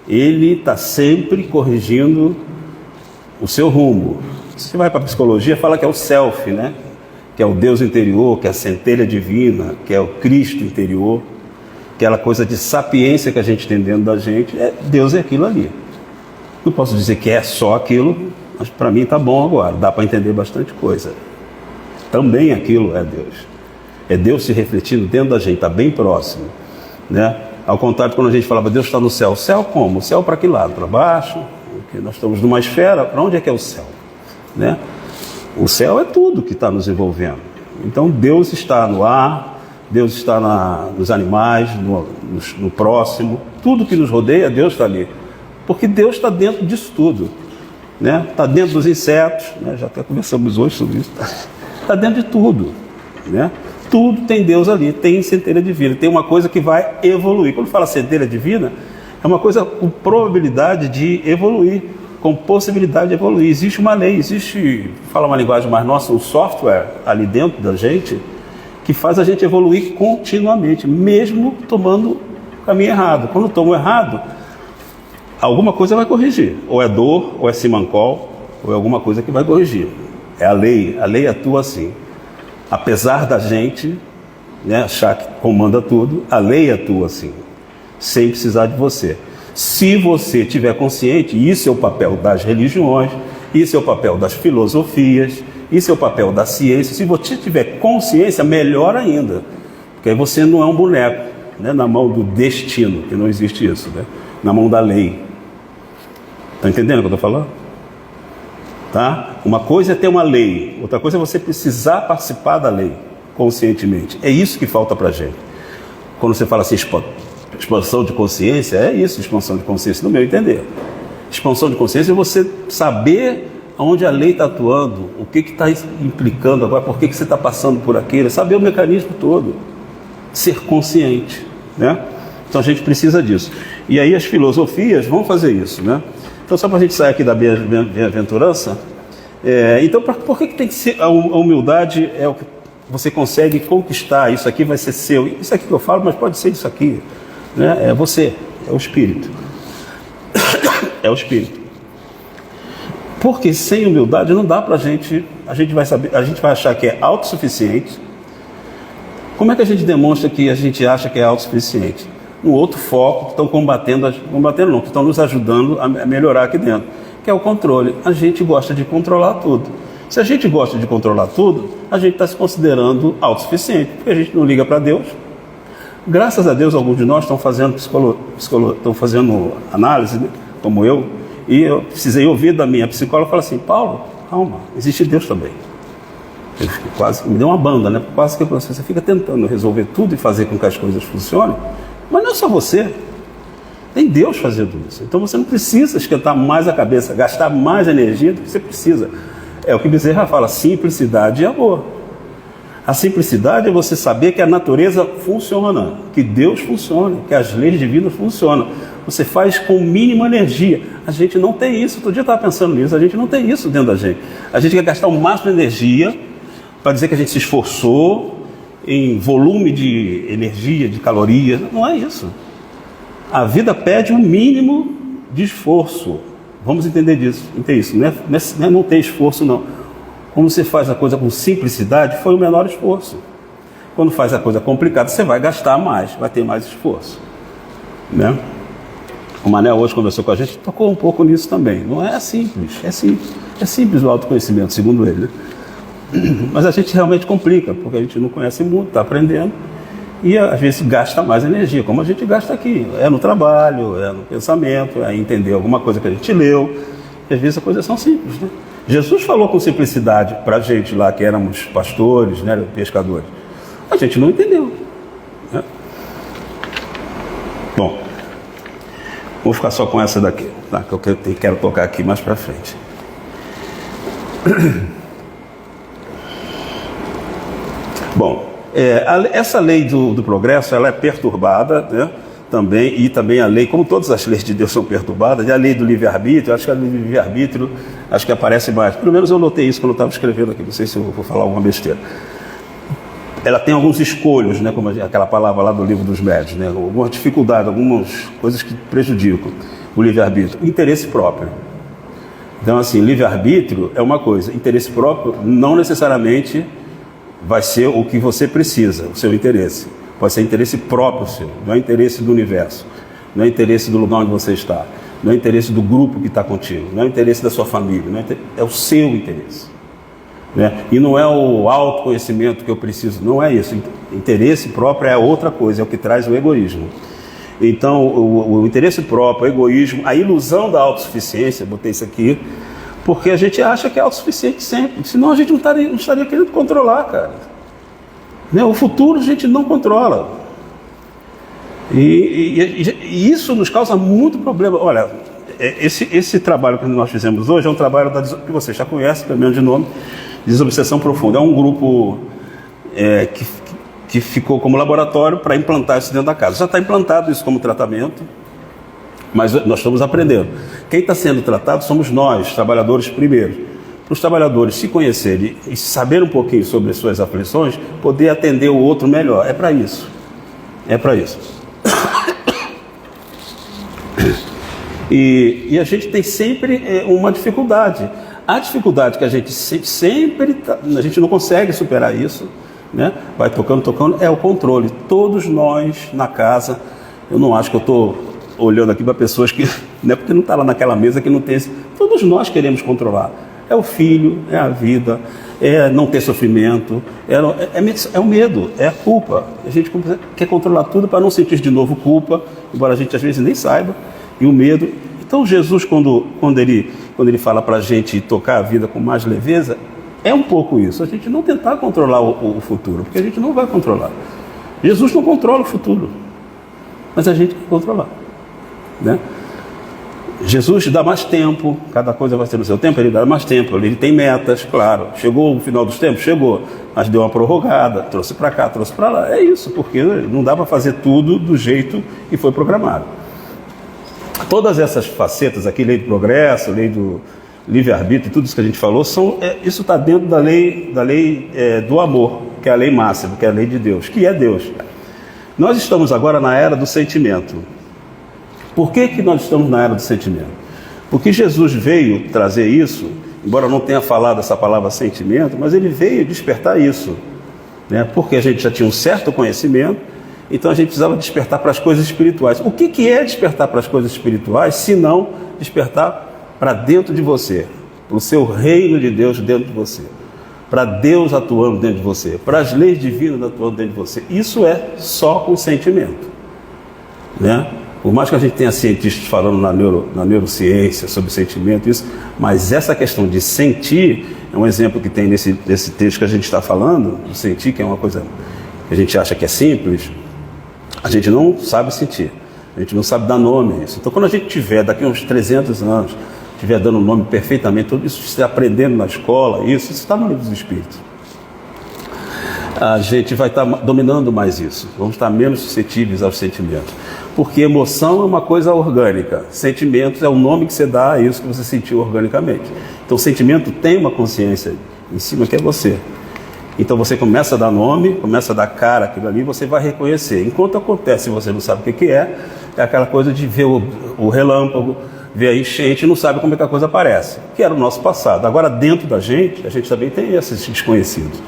Ele está sempre corrigindo o seu rumo. Se você vai para a psicologia, fala que é o self, né? Que é o Deus interior, que é a centelha divina, que é o Cristo interior, aquela coisa de sapiência que a gente tem dentro da gente. Deus é aquilo ali. Não posso dizer que é só aquilo, mas para mim está bom agora, dá para entender bastante coisa. Também aquilo é Deus. É Deus se refletindo dentro da gente, está bem próximo, né? Ao contrário, quando a gente falava Deus está no céu, o céu como? O céu para que lado? Para baixo? Porque nós estamos numa esfera, para onde é que é o céu? Né? O céu é tudo que está nos envolvendo. Então Deus está no ar, Deus está nos animais, no próximo, tudo que nos rodeia, Deus está ali. Porque Deus está dentro disso tudo, né? Está dentro dos insetos, né? Já até conversamos hoje sobre isso. Está dentro de tudo, né? Tudo tem Deus ali, tem centelha divina, tem uma coisa que vai evoluir. Quando fala centelha divina, é uma coisa com probabilidade de evoluir, com possibilidade de evoluir. Existe uma lei, fala uma linguagem mais nossa, um software ali dentro da gente, que faz a gente evoluir continuamente, mesmo tomando o caminho errado. Quando tomo errado, alguma coisa vai corrigir. Ou é dor, ou é simancol, ou é alguma coisa que vai corrigir. É a lei atua assim. Apesar da gente, né, achar que comanda tudo, a lei atua assim, sem precisar de você. Se você estiver consciente, isso é o papel das religiões, isso é o papel das filosofias, isso é o papel da ciência. Se você tiver consciência, melhor ainda, porque aí você não é um boneco, né, na mão do destino, que não existe isso, né, na mão da lei. Está entendendo o que eu estou falando? Tá? Uma coisa é ter uma lei, outra coisa é você precisar participar da lei conscientemente. É isso que falta para a gente. Quando você fala assim, expansão de consciência, é isso, expansão de consciência, no meu entender. Expansão de consciência é você saber onde a lei está atuando, o que está implicando agora, por que você está passando por aquilo, saber o mecanismo todo, ser consciente, né? Então a gente precisa disso. E aí as filosofias vão fazer isso, né? Então, só para a gente sair aqui da bem-aventurança, então, por que tem que ser a humildade? É o que você consegue conquistar. Isso aqui vai ser seu. Isso aqui que eu falo, mas pode ser isso aqui, né? É você, é o Espírito. É o Espírito. Porque sem humildade não dá para a gente vai achar que é autossuficiente. Como é que a gente demonstra que a gente acha que é autossuficiente? Um outro foco que estão combatendo não, que estão nos ajudando a melhorar aqui dentro, que é o controle. A gente gosta de controlar tudo. Se a gente gosta de controlar tudo, a gente está se considerando autossuficiente, porque a gente não liga para Deus. Graças a Deus, alguns de nós estão fazendo estão fazendo análise, né, como eu, e eu precisei ouvir da minha psicóloga, falar assim, Paulo, calma, existe Deus também. Eu quase me deu uma banda, né? Quase que você fica tentando resolver tudo e fazer com que as coisas funcionem. Mas não é só você, tem Deus fazendo isso. Então você não precisa esquentar mais a cabeça, gastar mais energia do que você precisa. É o que Bezerra fala, simplicidade e amor. A simplicidade é você saber que a natureza funciona, que Deus funciona, que as leis divinas funcionam. Você faz com mínima energia. A gente não tem isso. Outro dia eu estava pensando nisso, a gente não tem isso dentro da gente. A gente quer gastar o máximo de energia para dizer que a gente se esforçou, em volume de energia, de caloria. Não é isso. A vida pede um mínimo de esforço. Vamos entender disso. Entender isso. Não tem esforço, não. Quando você faz a coisa com simplicidade, foi o menor esforço. Quando faz a coisa complicada, você vai gastar mais, vai ter mais esforço. Né? O Mané hoje conversou com a gente, tocou um pouco nisso também. Não é simples, é simples. É simples o autoconhecimento, segundo ele. Mas a gente realmente complica, porque a gente não conhece muito, está aprendendo. E às vezes gasta mais energia, como a gente gasta aqui. É no trabalho, é no pensamento, é entender alguma coisa que a gente leu. E às vezes as coisas são simples, né? Jesus falou com simplicidade para a gente lá, que éramos pastores, né, pescadores. A gente não entendeu. Né? Bom, vou ficar só com essa daqui, tá? Que eu quero tocar aqui mais para frente. Bom, essa lei do progresso, ela é perturbada, né? Também a lei, como todas as leis de Deus são perturbadas, e a lei do livre-arbítrio, acho que a lei do livre-arbítrio, acho que aparece mais. Pelo menos eu notei isso quando eu estava escrevendo aqui, não sei se eu vou falar alguma besteira. Ela tem alguns escolhos, né, como aquela palavra lá do livro dos médios, né, alguma dificuldade, algumas coisas que prejudicam o livre-arbítrio. Interesse próprio. Então, assim, livre-arbítrio é uma coisa, interesse próprio não necessariamente vai ser o que você precisa, o seu interesse. Pode ser interesse próprio seu, não é interesse do universo, não é interesse do lugar onde você está, não é interesse do grupo que está contigo, não é interesse da sua família, é o seu interesse. Né? E não é o autoconhecimento que eu preciso, não é isso. Interesse próprio é outra coisa, é o que traz o egoísmo. Então, o interesse próprio, o egoísmo, a ilusão da autossuficiência, botei isso aqui, porque a gente acha que é autossuficiente sempre, senão a gente não estaria querendo controlar, cara. Né? O futuro a gente não controla. E isso nos causa muito problema. Olha, esse trabalho que nós fizemos hoje é um trabalho que você já conhece, pelo menos de nome, Desobsessão Profunda. É um grupo que ficou como laboratório para implantar isso dentro da casa. Já está implantado isso como tratamento, mas nós estamos aprendendo. Quem está sendo tratado somos nós, trabalhadores primeiro. Para os trabalhadores se conhecerem e saber um pouquinho sobre as suas aflições, poder atender o outro melhor. É para isso. É para isso. E a gente tem sempre uma dificuldade. A dificuldade que a gente sempre, a gente não consegue superar isso, né? Vai tocando, é o controle. Todos nós na casa, eu não acho que eu estou olhando aqui para pessoas que, não é porque não está lá naquela mesa que não tem esse, todos nós queremos controlar. É o filho, é a vida, é não ter sofrimento, é o medo, é a culpa. A gente quer controlar tudo para não sentir de novo culpa, embora a gente às vezes nem saiba, e o medo. Então Jesus, quando ele fala para a gente tocar a vida com mais leveza, é um pouco isso, a gente não tentar controlar o futuro, porque a gente não vai controlar. Jesus não controla o futuro, mas a gente quer controlar, né? Jesus dá mais tempo, cada coisa vai ser no seu tempo, ele dá mais tempo, ele tem metas, claro. Chegou o final dos tempos? Chegou, mas deu uma prorrogada, trouxe para cá, trouxe para lá. É isso, porque não dá para fazer tudo do jeito que foi programado. Todas essas facetas aqui, lei do progresso, lei do livre-arbítrio, tudo isso que a gente falou, isso está dentro da lei do amor, que é a lei máxima, que é a lei de Deus, que é Deus. Nós estamos agora na era do sentimento. Por que nós estamos na era do sentimento? Porque Jesus veio trazer isso, embora não tenha falado essa palavra sentimento, mas ele veio despertar isso, né? Porque a gente já tinha um certo conhecimento, então a gente precisava despertar para as coisas espirituais. O que é despertar para as coisas espirituais, se não despertar para dentro de você, para o seu reino de Deus dentro de você, para Deus atuando dentro de você, para as leis divinas atuando dentro de você? Isso é só com sentimento, né? Por mais que a gente tenha cientistas falando na neurociência sobre sentimento, isso, mas essa questão de sentir é um exemplo que tem nesse texto que a gente está falando, de sentir, que é uma coisa que a gente acha que é simples, a gente não sabe sentir, a gente não sabe dar nome a isso. Então, quando a gente tiver, daqui a uns 300 anos, estiver dando nome perfeitamente, tudo isso você aprendendo na escola, isso está no livro dos Espíritos. A gente vai estar dominando mais isso, vamos estar menos suscetíveis aos sentimentos, porque emoção é uma coisa orgânica, sentimentos é o nome que você dá a isso que você sentiu organicamente. Então o sentimento tem uma consciência em cima que é você, Então você começa a dar nome, começa a dar cara àquilo ali, você vai reconhecer. Enquanto acontece e você não sabe o que é aquela coisa de ver o relâmpago, ver a enchente e não sabe como é que a coisa aparece, que era o nosso passado. Agora, dentro da gente, a gente também tem esses desconhecidos.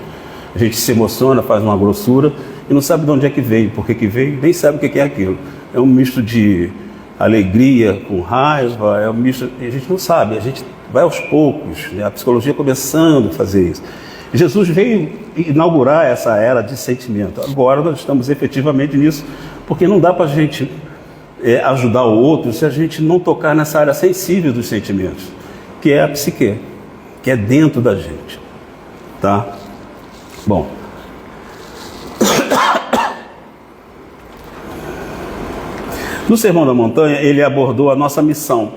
A gente se emociona, faz uma grossura e não sabe de onde é que veio, por que veio, nem sabe o que é aquilo. É um misto de alegria com raiva, é um misto, a gente não sabe, a gente vai aos poucos, né? A psicologia começando a fazer isso. Jesus veio inaugurar essa era de sentimento. Agora nós estamos efetivamente nisso, porque não dá para a gente ajudar o outro se a gente não tocar nessa área sensível dos sentimentos, que é a psique, que é dentro da gente, tá? Bom, no Sermão da Montanha ele abordou a nossa missão,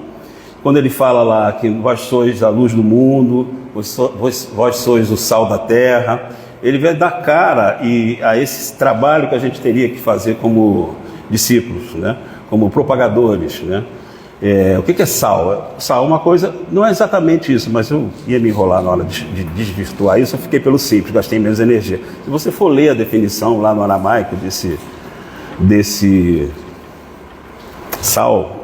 quando ele fala lá que vós sois a luz do mundo, vós sois o sal da terra. Ele vai dar cara a esse trabalho que a gente teria que fazer como discípulos, né? Como propagadores, né? O que é sal? Sal é uma coisa, não é exatamente isso, mas eu ia me enrolar na hora de desvirtuar isso, eu fiquei pelo simples, gastei menos energia. Se você for ler a definição lá no aramaico desse sal,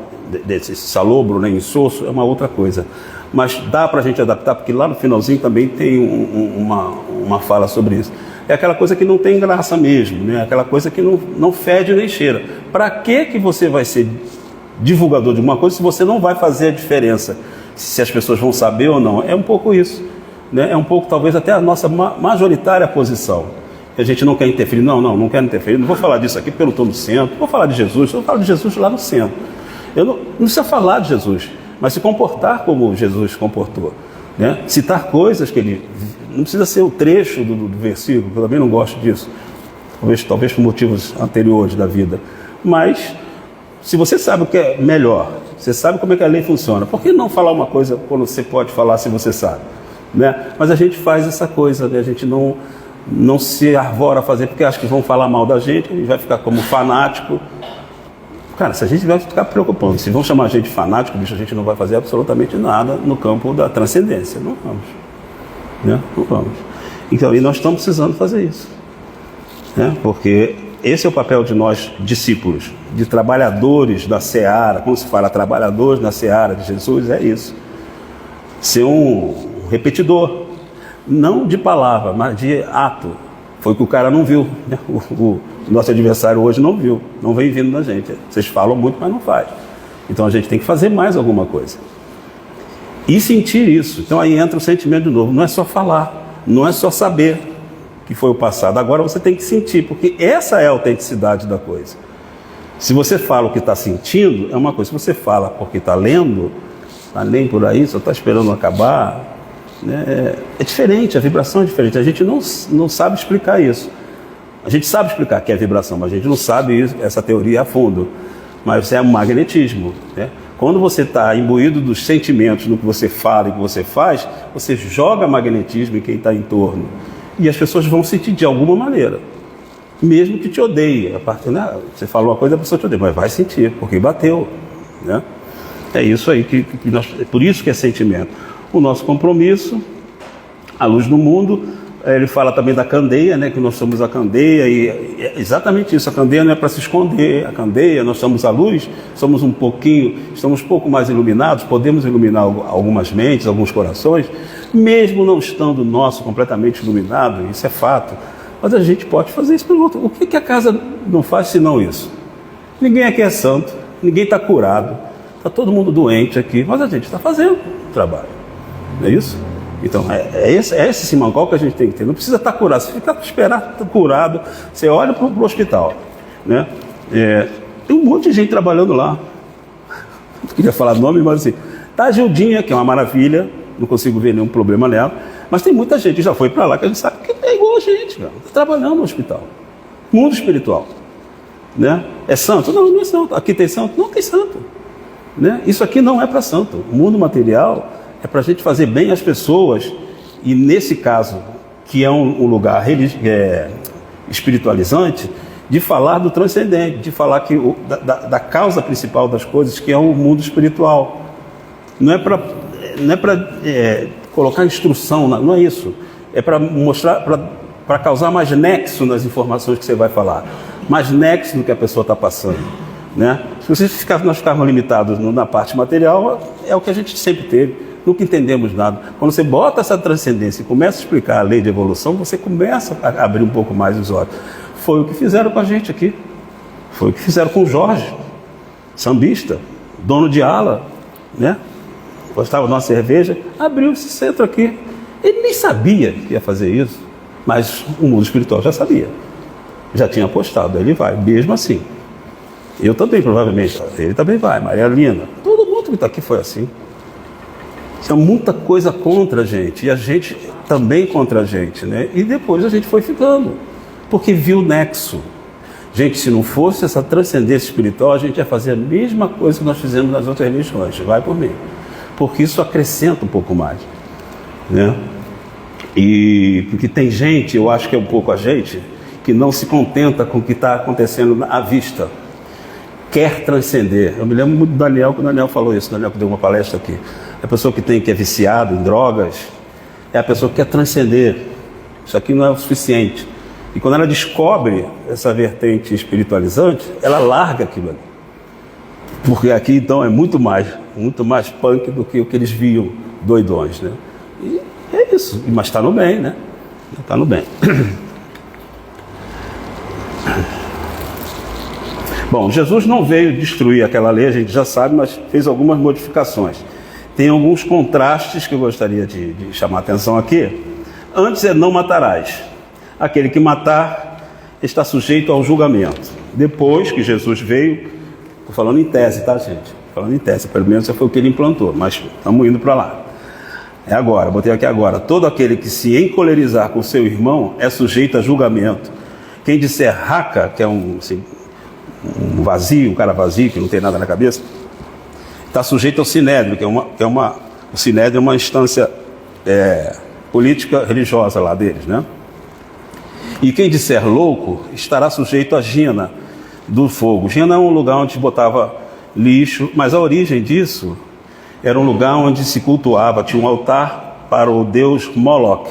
desse salobro, né, insosso, é uma outra coisa. Mas dá para a gente adaptar, porque lá no finalzinho também tem uma fala sobre isso. É aquela coisa que não tem graça mesmo, né? Aquela coisa que não fede nem cheira. Para que você vai ser divulgador de uma coisa se você não vai fazer a diferença? Se as pessoas vão saber ou não. É um pouco isso, né? É um pouco, talvez, até a nossa majoritária posição. A gente não quer interferir. Não quero interferir. Não vou falar disso aqui porque eu não estou no centro. Vou falar de Jesus. Eu falo de Jesus lá no centro. Eu não precisa falar de Jesus, mas se comportar como Jesus comportou, né? Citar coisas que ele... Não precisa ser o trecho do versículo, eu também não gosto disso, talvez por motivos anteriores da vida. Mas, se você sabe o que é melhor, você sabe como é que a lei funciona, por que não falar uma coisa quando você pode falar se você sabe? Né? Mas a gente faz essa coisa, né? A gente não se arvora a fazer porque acha que vão falar mal da gente, a gente vai ficar como fanático. Cara, se a gente vai ficar preocupando, se vão chamar a gente de fanático, bicho, a gente não vai fazer absolutamente nada no campo da transcendência. Não vamos. Né? Não vamos. Então, e nós estamos precisando fazer isso. Né? Porque esse é o papel de nós, discípulos, de trabalhadores da seara. Quando se fala trabalhadores da seara de Jesus, é isso. Ser um repetidor. Não de palavra, mas de ato. Foi o que o cara não viu, né? O nosso adversário hoje não viu, não vem vindo da gente. Vocês falam muito, mas não faz. Então a gente tem que fazer mais alguma coisa. E sentir isso. Então aí entra o sentimento de novo. Não é só falar, não é só saber que foi o passado. Agora você tem que sentir, porque essa é a autenticidade da coisa. Se você fala o que está sentindo, é uma coisa. Se você fala porque está lendo, está nem por aí, só está esperando acabar... É diferente, a vibração é diferente. A gente não sabe explicar isso. A gente sabe explicar que é vibração, mas a gente não sabe isso, essa teoria a fundo. Mas é um magnetismo, né? Quando você está imbuído dos sentimentos no que você fala e que você faz, você joga magnetismo em quem está em torno. E as pessoas vão sentir de alguma maneira, mesmo que te odeie. Você falou uma coisa, a pessoa te odeia, mas vai sentir, porque bateu, né? É isso aí é por isso que é sentimento. O nosso compromisso, a luz do mundo. Ele fala também da candeia, né? Que nós somos a candeia, e é exatamente isso. A candeia não é para se esconder. A candeia, nós somos a luz, estamos um pouco mais iluminados, podemos iluminar algumas mentes, alguns corações, mesmo não estando nosso completamente iluminado, isso é fato. Mas a gente pode fazer isso pelo outro. O que a casa não faz senão isso? Ninguém aqui é santo, ninguém está curado, está todo mundo doente aqui, mas a gente está fazendo o trabalho. Não é isso? Então, é esse simancol que a gente tem que ter. Não precisa estar curado. Se ficar esperar estar curado, você olha para o hospital, né? Tem um monte de gente trabalhando lá. Não queria falar nome, mas assim, tá a Gildinha, que é uma maravilha, não consigo ver nenhum problema nela, mas tem muita gente que já foi para lá, que a gente sabe que é igual a gente, está trabalhando no hospital. Mundo espiritual, né? É santo? Não é santo. Aqui tem santo? Não tem santo, né? Isso aqui não é para santo. O mundo material é para a gente fazer bem às pessoas, e nesse caso, que é um lugar espiritualizante, de falar do transcendente, de falar da causa principal das coisas, que é o mundo espiritual. Não é para colocar instrução, não é isso. É para mostrar, para para causar mais nexo nas informações que você vai falar, mais nexo no que a pessoa está passando, né? Se nós ficarmos limitados na parte material, é o que a gente sempre teve, nunca entendemos nada. Quando você bota essa transcendência e começa a explicar a lei de evolução, você começa a abrir um pouco mais os olhos. Foi o que fizeram com a gente aqui, foi o que fizeram com o Jorge, sambista, dono de ala, né? Gostava de uma cerveja, abriu esse centro aqui. Ele nem sabia que ia fazer isso, mas o mundo espiritual já sabia, já tinha apostado, ele vai, mesmo assim. Eu também, provavelmente, ele também vai, Maria Lina, todo mundo que está aqui foi assim. Tinha muita coisa contra a gente, e a gente também contra a gente, né? E depois a gente foi ficando, porque viu o nexo. Gente, se não fosse essa transcendência espiritual, a gente ia fazer a mesma coisa que nós fizemos nas outras religiões, vai por mim, porque isso acrescenta um pouco mais, né? E porque tem gente, eu acho que é um pouco a gente, que não se contenta com o que está acontecendo à vista, quer transcender. Eu me lembro muito do Daniel, que o Daniel falou isso, o Daniel que deu uma palestra aqui. A pessoa que é viciado em drogas, é a pessoa que quer transcender. Isso aqui não é o suficiente. E quando ela descobre essa vertente espiritualizante, ela larga aquilo ali. Porque aqui então é muito mais punk do que o que eles viam, doidões, né? E é isso, mas está no bem, né? Está no bem. Bom, Jesus não veio destruir aquela lei, a gente já sabe, mas fez algumas modificações. Tem alguns contrastes que eu gostaria de chamar a atenção aqui. Antes é não matarás. Aquele que matar está sujeito ao julgamento. Depois que Jesus veio, estou falando em tese, tá, gente? Falando em tese, pelo menos foi o que ele implantou, mas estamos indo para lá. É agora, botei aqui agora. Todo aquele que se encolerizar com seu irmão é sujeito a julgamento. Quem disser raca, que é um vazio, um cara vazio, que não tem nada na cabeça, está sujeito ao sinédrio, o sinédrio é uma instância política religiosa lá deles, né? E quem disser louco estará sujeito à gina do fogo. Gina é um lugar onde botava lixo, mas a origem disso era um lugar onde se cultuava, tinha um altar para o deus Moloch.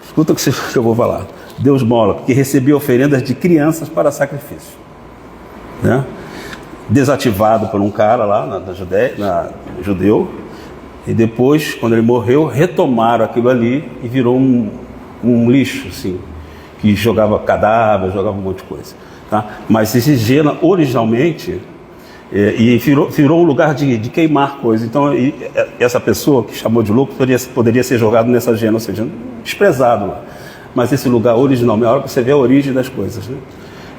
Escuta o que eu vou falar. Deus Moloch, que recebia oferendas de crianças para sacrifício, né? Desativado por um cara lá judeu, e depois, quando ele morreu, retomaram aquilo ali e virou um lixo, assim, que jogava cadáver, jogava um monte de coisa, tá? Mas esse Gena, originalmente, virou um lugar de queimar coisas. Então, essa pessoa que chamou de louco poderia ser jogado nessa Gena, ou seja, desprezado lá. Mas esse lugar originalmente, a hora que você vê a origem das coisas, né?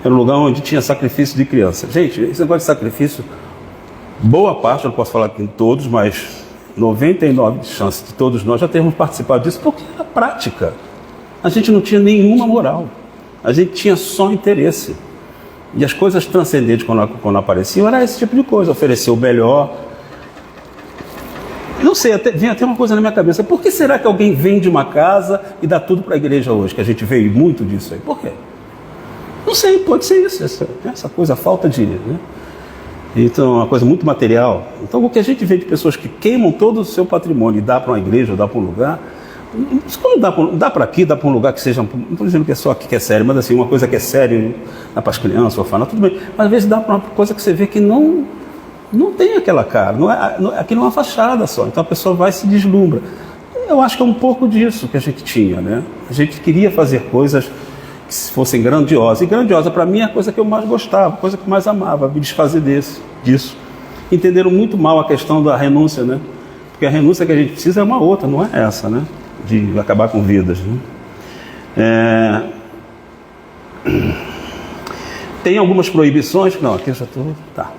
Era um lugar onde tinha sacrifício de criança. Gente, esse negócio de sacrifício, boa parte, eu não posso falar aqui em todos, mas 99% de chance de todos nós já termos participado disso, porque na prática a gente não tinha nenhuma moral, a gente tinha só interesse. E as coisas transcendentes, quando apareciam, era esse tipo de coisa, oferecer o melhor. Não sei, vem até uma coisa na minha cabeça, por que será que alguém vende uma casa e dá tudo para a igreja hoje, que a gente vê muito disso aí? Por quê? Não sei, pode ser isso, essa coisa, a falta de... né? Então, é uma coisa muito material. Então, o que a gente vê de pessoas que queimam todo o seu patrimônio e dá para uma igreja ou dá para um lugar, quando dá para aqui, dá para um lugar que seja... Não estou dizendo que é só aqui que é sério, mas assim, uma coisa que é séria, dá para as crianças, orfanato, tudo bem. Mas às vezes dá para uma coisa que você vê que não tem aquela cara, aquilo é uma fachada só. Então a pessoa vai e se deslumbra. Eu acho que é um pouco disso que a gente tinha, né? A gente queria fazer coisas que fossem grandiosas. E grandiosa, para mim, é a coisa que eu mais gostava, a coisa que eu mais amava, me desfazer disso. Entenderam muito mal a questão da renúncia, né? Porque a renúncia que a gente precisa é uma outra, não é essa, né? De acabar com vidas, né? Tem algumas proibições. Não, aqui eu já estou... Tá.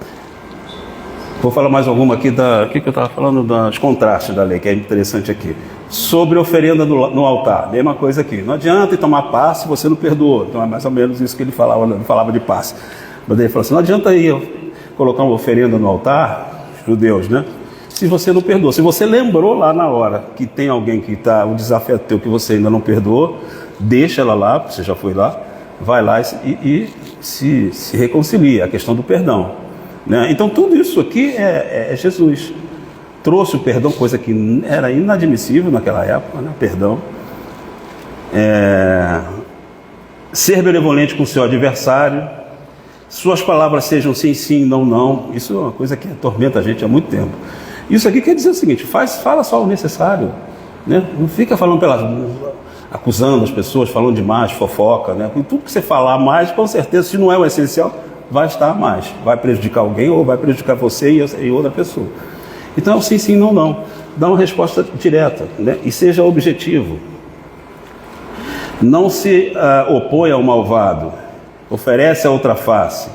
Vou falar mais alguma aqui o que eu estava falando dos contrastes da lei, que é interessante aqui. Sobre oferenda no altar, mesma coisa aqui. Não adianta ir tomar passe se você não perdoou. Então é mais ou menos isso que ele falava de passe. Mas ele falou assim, não adianta ir colocar uma oferenda no altar, judeus, né? Se você não perdoou. Se você lembrou lá na hora que tem alguém que está, um desafio teu que você ainda não perdoou, deixa ela lá, você já foi lá, vai lá e se reconcilia, a questão do perdão. Né? Então tudo isso aqui é Jesus. Trouxe o perdão, coisa que era inadmissível naquela época, né? Perdão. Ser benevolente com o seu adversário, suas palavras sejam sim, sim, não, não. Isso é uma coisa que atormenta a gente há muito tempo. Isso aqui quer dizer o seguinte: fala só o necessário, né? Não fica falando acusando as pessoas, falando demais, fofoca, né? Porque tudo que você falar mais, com certeza, se não é o essencial, vai estar mais, vai prejudicar alguém ou vai prejudicar você e outra pessoa. Então, sim, sim, não, não. Dá uma resposta direta, né? E seja objetivo. Não se opõe ao malvado, oferece a outra face.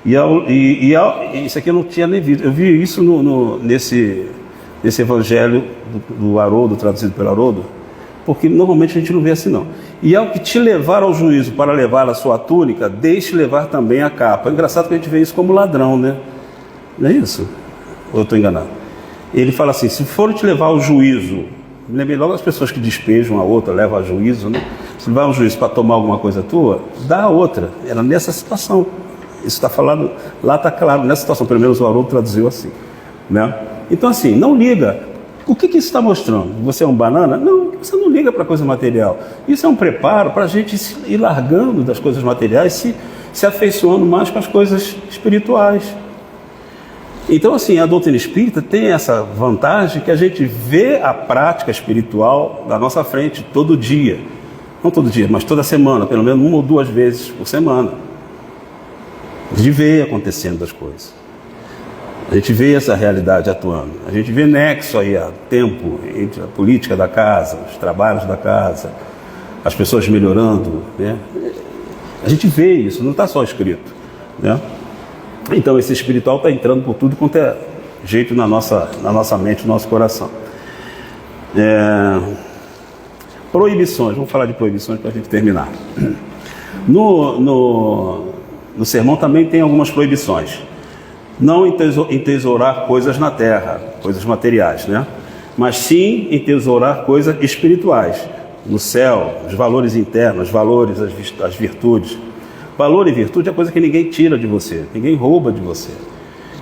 Isso aqui eu não tinha nem visto. Eu vi isso nesse evangelho do Haroldo, traduzido pelo Haroldo, porque normalmente a gente não vê assim não. E ao que te levar ao juízo para levar a sua túnica, deixe levar também a capa. É engraçado que a gente vê isso como ladrão, né? Não é isso? Ou eu estou enganado? Ele fala assim: se for te levar ao juízo, lembre logo as pessoas que despejam a outra, levam a juízo, né? Se levar ao juízo para tomar alguma coisa tua, dá a outra. Era nessa situação. Isso está falado, lá está claro, nessa situação, pelo menos o Haroldo traduziu assim, né? Então assim, não liga. O que isso está mostrando? Você é um banana? Não, você não liga para coisa material. Isso é um preparo para a gente ir largando das coisas materiais, se afeiçoando mais com as coisas espirituais. Então assim, a doutrina espírita tem essa vantagem que a gente vê a prática espiritual na nossa frente todo dia. Não todo dia, mas toda semana, pelo menos 1 ou 2 vezes por semana. A gente vê acontecendo as coisas. A gente vê essa realidade atuando. A gente vê nexo aí há tempo entre a política da casa, os trabalhos da casa, as pessoas melhorando, né? A gente vê isso, não está só escrito, né? Então esse espiritual está entrando por tudo quanto é jeito na nossa mente, no nosso coração. Proibições, vamos falar de proibições para a gente terminar. No sermão também tem algumas proibições. Não entesourar coisas na terra, coisas materiais, né? Mas sim entesourar coisas espirituais, no céu, os valores internos, os valores, as virtudes. Valor e virtude é coisa que ninguém tira de você, ninguém rouba de você.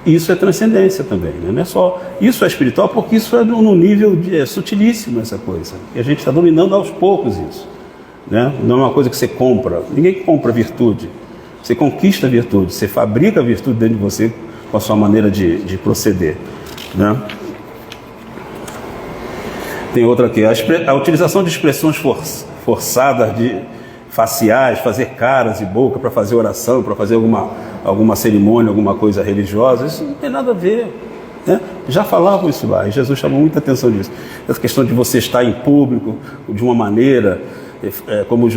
Isso é transcendência também, né? Não é só, isso é espiritual porque isso é no nível sutilíssimo essa coisa. E a gente está dominando aos poucos isso, né? Não é uma coisa que você compra, ninguém compra virtude. Você conquista a virtude, você fabrica a virtude dentro de você com a sua maneira de proceder, né? Tem outra aqui, a utilização de expressões forçadas, faciais, fazer caras e boca para fazer oração, para fazer alguma cerimônia, alguma coisa religiosa, isso não tem nada a ver, né? Já falavam isso lá, e Jesus chamou muita atenção disso. Essa questão de você estar em público de uma maneira, como os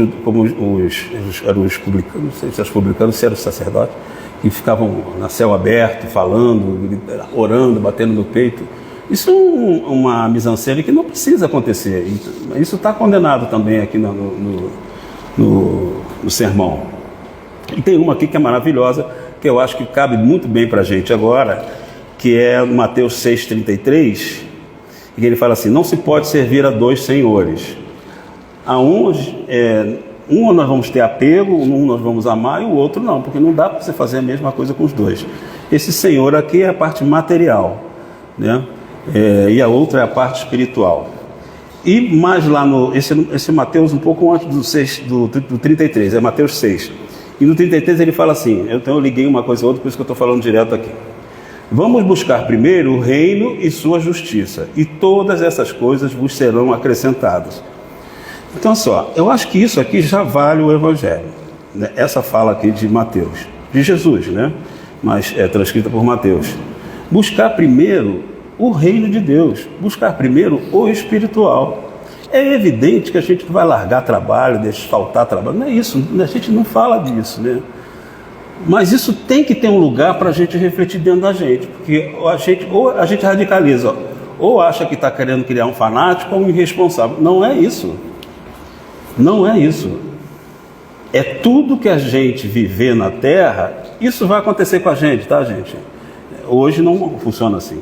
publicanos, não sei se os publicanos, se eram os sacerdotes, que ficavam na céu aberto, falando, orando, batendo no peito. Isso é uma mise-en-scène que não precisa acontecer. Isso está condenado também aqui no sermão. E tem uma aqui que é maravilhosa, que eu acho que cabe muito bem para a gente agora, que é Mateus 6,33, e ele fala assim: não se pode servir a 2 senhores. A um nós vamos ter apego, um nós vamos amar e o outro não, porque não dá para você fazer a mesma coisa com os dois. Esse senhor aqui é a parte material, né? E a outra é a parte espiritual. E mais lá esse Mateus um pouco antes do 33, é Mateus 6. E no 33 ele fala assim, então eu liguei uma coisa a outra, por isso que eu estou falando direto aqui. Vamos buscar primeiro o reino e sua justiça, e todas essas coisas vos serão acrescentadas. Então só, eu acho que isso aqui já vale o Evangelho, né? Essa fala aqui de Mateus, de Jesus, né? Mas é transcrita por Mateus. Buscar primeiro o reino de Deus, buscar primeiro o espiritual. É evidente que a gente não vai largar trabalho, deixar faltar trabalho, não é isso, a gente não fala disso, né? Mas isso tem que ter um lugar para a gente refletir dentro da gente, porque ou a gente radicaliza, ou acha que está querendo criar um fanático ou um irresponsável. Não é isso. Não é isso. É tudo que a gente viver na Terra, isso vai acontecer com a gente, tá, gente? Hoje não funciona assim.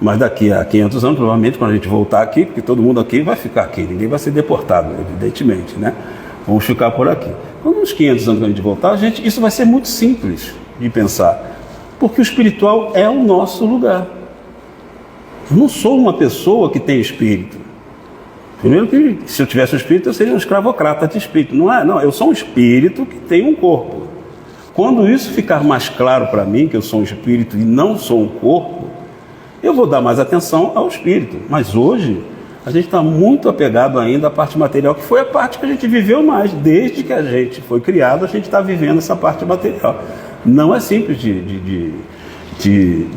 Mas daqui a 500 anos, provavelmente, quando a gente voltar aqui, porque todo mundo aqui vai ficar aqui, ninguém vai ser deportado, evidentemente, né? Vamos ficar por aqui. Quando uns 500 anos que a gente voltar, isso vai ser muito simples de pensar, porque o espiritual é o nosso lugar. Eu não sou uma pessoa que tem espírito. Primeiro que se eu tivesse um espírito, eu seria um escravocrata de espírito. Não é, não, eu sou um espírito que tem um corpo. Quando isso ficar mais claro para mim, que eu sou um espírito e não sou um corpo, eu vou dar mais atenção ao espírito. Mas hoje, a gente está muito apegado ainda à parte material, que foi a parte que a gente viveu mais. Desde que a gente foi criado, a gente está vivendo essa parte material. Não é simples de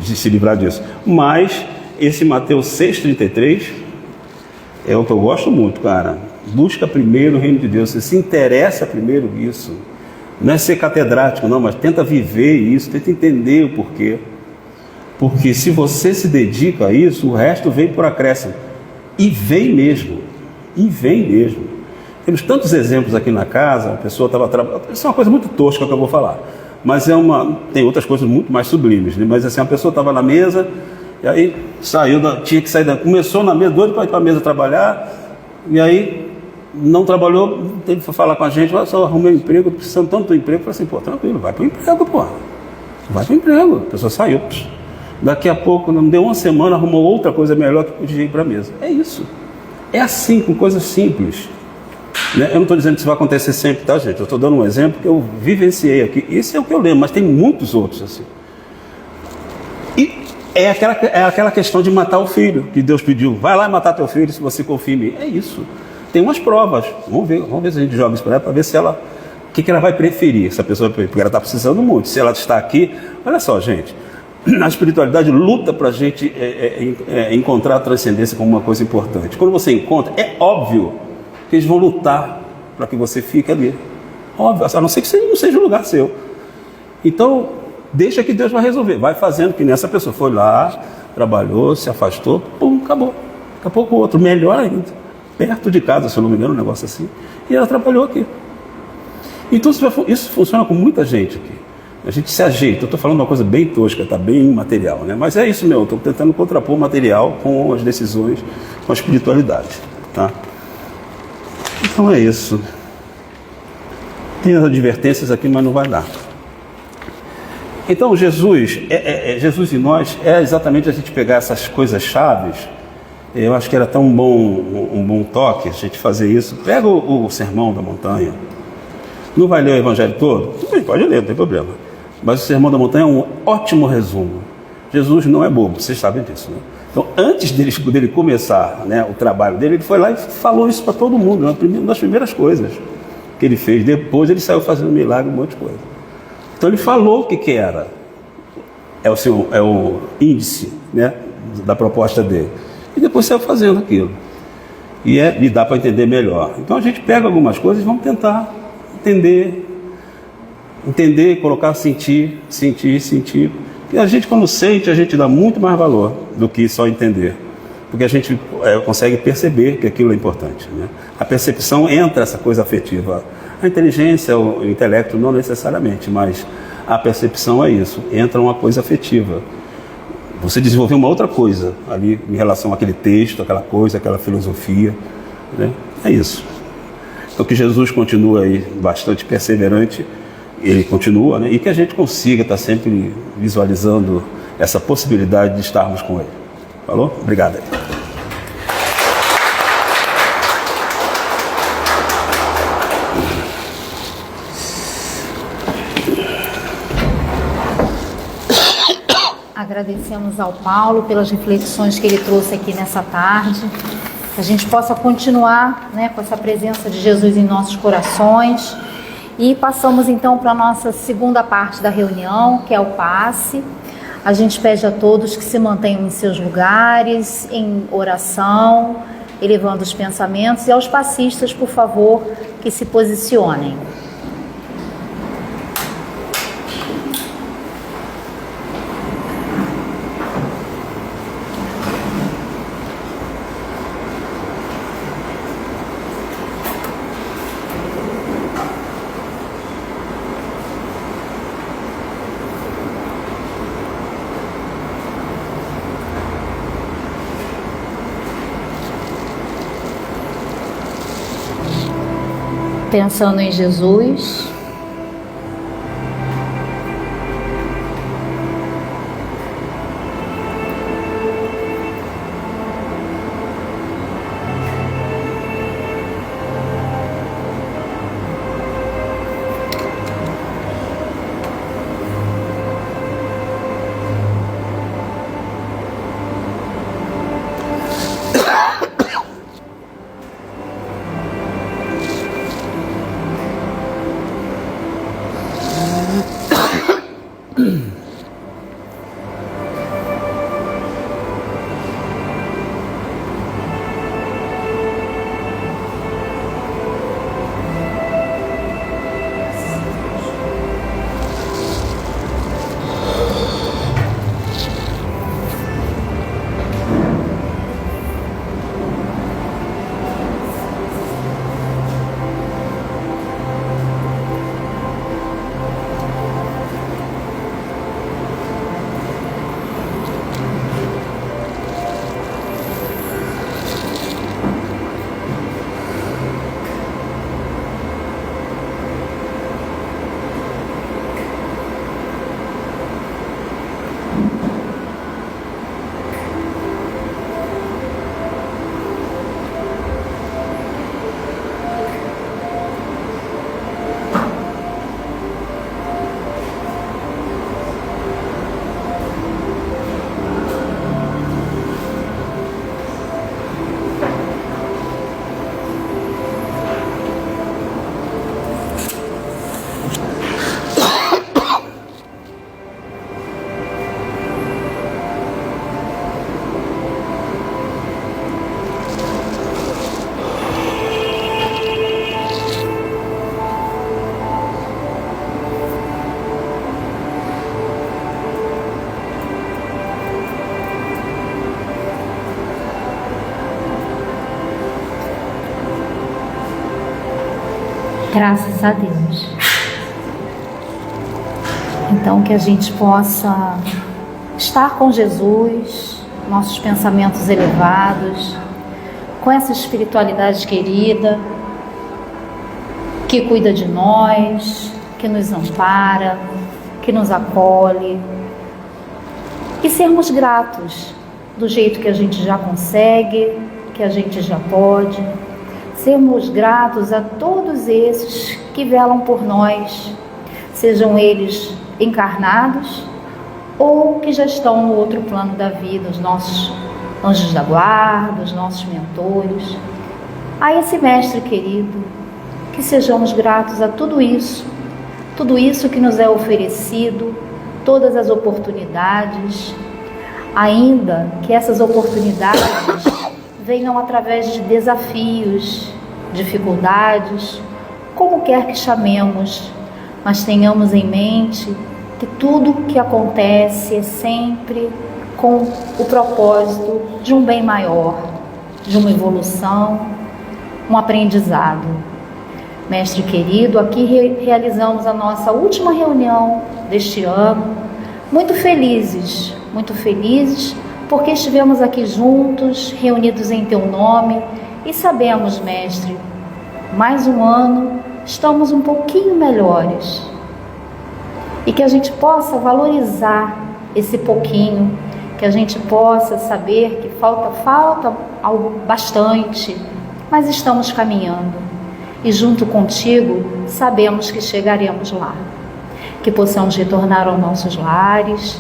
se livrar disso. Mas esse Mateus 6,33 é o que eu gosto muito, cara. Busca primeiro o reino de Deus. Você se interessa primeiro nisso. Não é ser catedrático, não, mas tenta viver isso, tenta entender o porquê. Porque se você se dedica a isso, o resto vem por acréscimo. E vem mesmo. E vem mesmo. Temos tantos exemplos aqui na casa, a pessoa estava trabalhando. Isso é uma coisa muito tosca que eu vou falar. Mas tem outras coisas muito mais sublimes, né? Mas assim, a pessoa estava na mesa, e aí tinha que sair começou na mesa, doido para ir para a mesa trabalhar, e aí não trabalhou, teve que falar com a gente, só arrumei um emprego, precisando tanto do emprego. Eu falei assim, pô, tranquilo, vai para o emprego, pô. Vai para o emprego. A pessoa saiu. Daqui a pouco, não deu uma semana, arrumou outra coisa melhor que podia ir para a mesa. É isso. É assim, com coisas simples. Né? Eu não estou dizendo que isso vai acontecer sempre, tá, gente? Eu estou dando um exemplo que eu vivenciei aqui. Isso é o que eu lembro, mas tem muitos outros assim. E é aquela questão de matar o filho, que Deus pediu. Vai lá e matar teu filho se você confia em mim. É isso. Tem umas provas. Vamos ver se a gente joga isso para ela, para ver se ela... O que ela vai preferir, essa pessoa, porque ela está precisando muito. Se ela está aqui... Olha só, gente. A espiritualidade luta para a gente encontrar a transcendência como uma coisa importante. Quando você encontra, é óbvio que eles vão lutar para que você fique ali. Óbvio, a não ser que não seja um lugar seu. Então, deixa que Deus vai resolver. Vai fazendo que nessa pessoa foi lá, trabalhou, se afastou, pum, acabou. Daqui a pouco o outro, melhor ainda. Perto de casa, se eu não me engano, um negócio assim. E ela trabalhou aqui. Então, isso funciona com muita gente aqui. A gente se ajeita. Eu estou falando uma coisa bem tosca, está bem imaterial, né? Mas é isso mesmo, estou tentando contrapor o material com as decisões, com a espiritualidade. Tá? Então é isso. Tem as advertências aqui, mas não vai dar. Então Jesus, Jesus em nós é exatamente a gente pegar essas coisas chaves. Eu acho que era tão um bom toque a gente fazer isso. Pega o Sermão da Montanha. Não vai ler o Evangelho todo? Pode ler, não tem problema. Mas o Sermão da Montanha é um ótimo resumo. Jesus não é bobo, vocês sabem disso, né? Então, antes dele começar, né, o trabalho dele, ele foi lá e falou isso para todo mundo. Uma das primeiras coisas que ele fez. Depois ele saiu fazendo milagre, um monte de coisa. Então ele falou o que era. É o índice, né, da proposta dele. E depois saiu fazendo aquilo. E dá para entender melhor. Então a gente pega algumas coisas e vamos tentar entender, colocar, sentir. E a gente, quando sente, a gente dá muito mais valor do que só entender. Porque a gente consegue perceber que aquilo é importante, né? A percepção entra essa coisa afetiva. A inteligência, o intelecto, não necessariamente, mas a percepção é isso. Entra uma coisa afetiva. Você desenvolveu uma outra coisa ali em relação àquele texto, aquela coisa, aquela filosofia, né? É isso. Então que Jesus continue aí bastante perseverante, ele continua, né? E que a gente consiga estar sempre visualizando essa possibilidade de estarmos com ele. Falou? Obrigado. Agradecemos ao Paulo pelas reflexões que ele trouxe aqui nessa tarde. Que a gente possa continuar, né, com essa presença de Jesus em nossos corações. E passamos então para a nossa segunda parte da reunião, que é o passe. A gente pede a todos que se mantenham em seus lugares, em oração, elevando os pensamentos. E aos passistas, por favor, que se posicionem. Pensando em Jesus, Graças a Deus. Então, que a gente possa estar com Jesus, nossos pensamentos elevados, com essa espiritualidade querida, que cuida de nós, que nos ampara, que nos acolhe, e sermos gratos do jeito que a gente já consegue, que a gente já pode, sermos gratos a todos esses que velam por nós, sejam eles encarnados ou que já estão no outro plano da vida, os nossos anjos da guarda, os nossos mentores. A esse mestre querido, que sejamos gratos a tudo isso que nos é oferecido, todas as oportunidades, ainda que essas oportunidades venham através de desafios, dificuldades, como quer que chamemos, mas tenhamos em mente que tudo que acontece é sempre com o propósito de um bem maior, de uma evolução, um aprendizado. Mestre querido, aqui realizamos a nossa última reunião deste ano, muito felizes porque estivemos aqui juntos, reunidos em Teu nome, e sabemos, Mestre, mais um ano estamos um pouquinho melhores, e que a gente possa valorizar esse pouquinho, que a gente possa saber que falta algo bastante, mas estamos caminhando, e junto contigo sabemos que chegaremos lá, que possamos retornar aos nossos lares,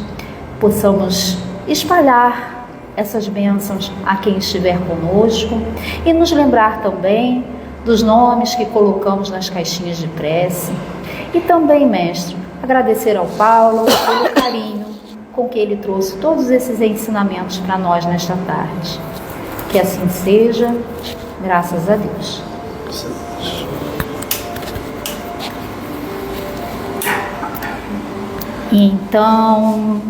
possamos espalhar essas bênçãos a quem estiver conosco e nos lembrar também dos nomes que colocamos nas caixinhas de prece. E também, Mestre, agradecer ao Paulo pelo carinho com que ele trouxe todos esses ensinamentos para nós nesta tarde. Que assim seja, graças a Deus. Então,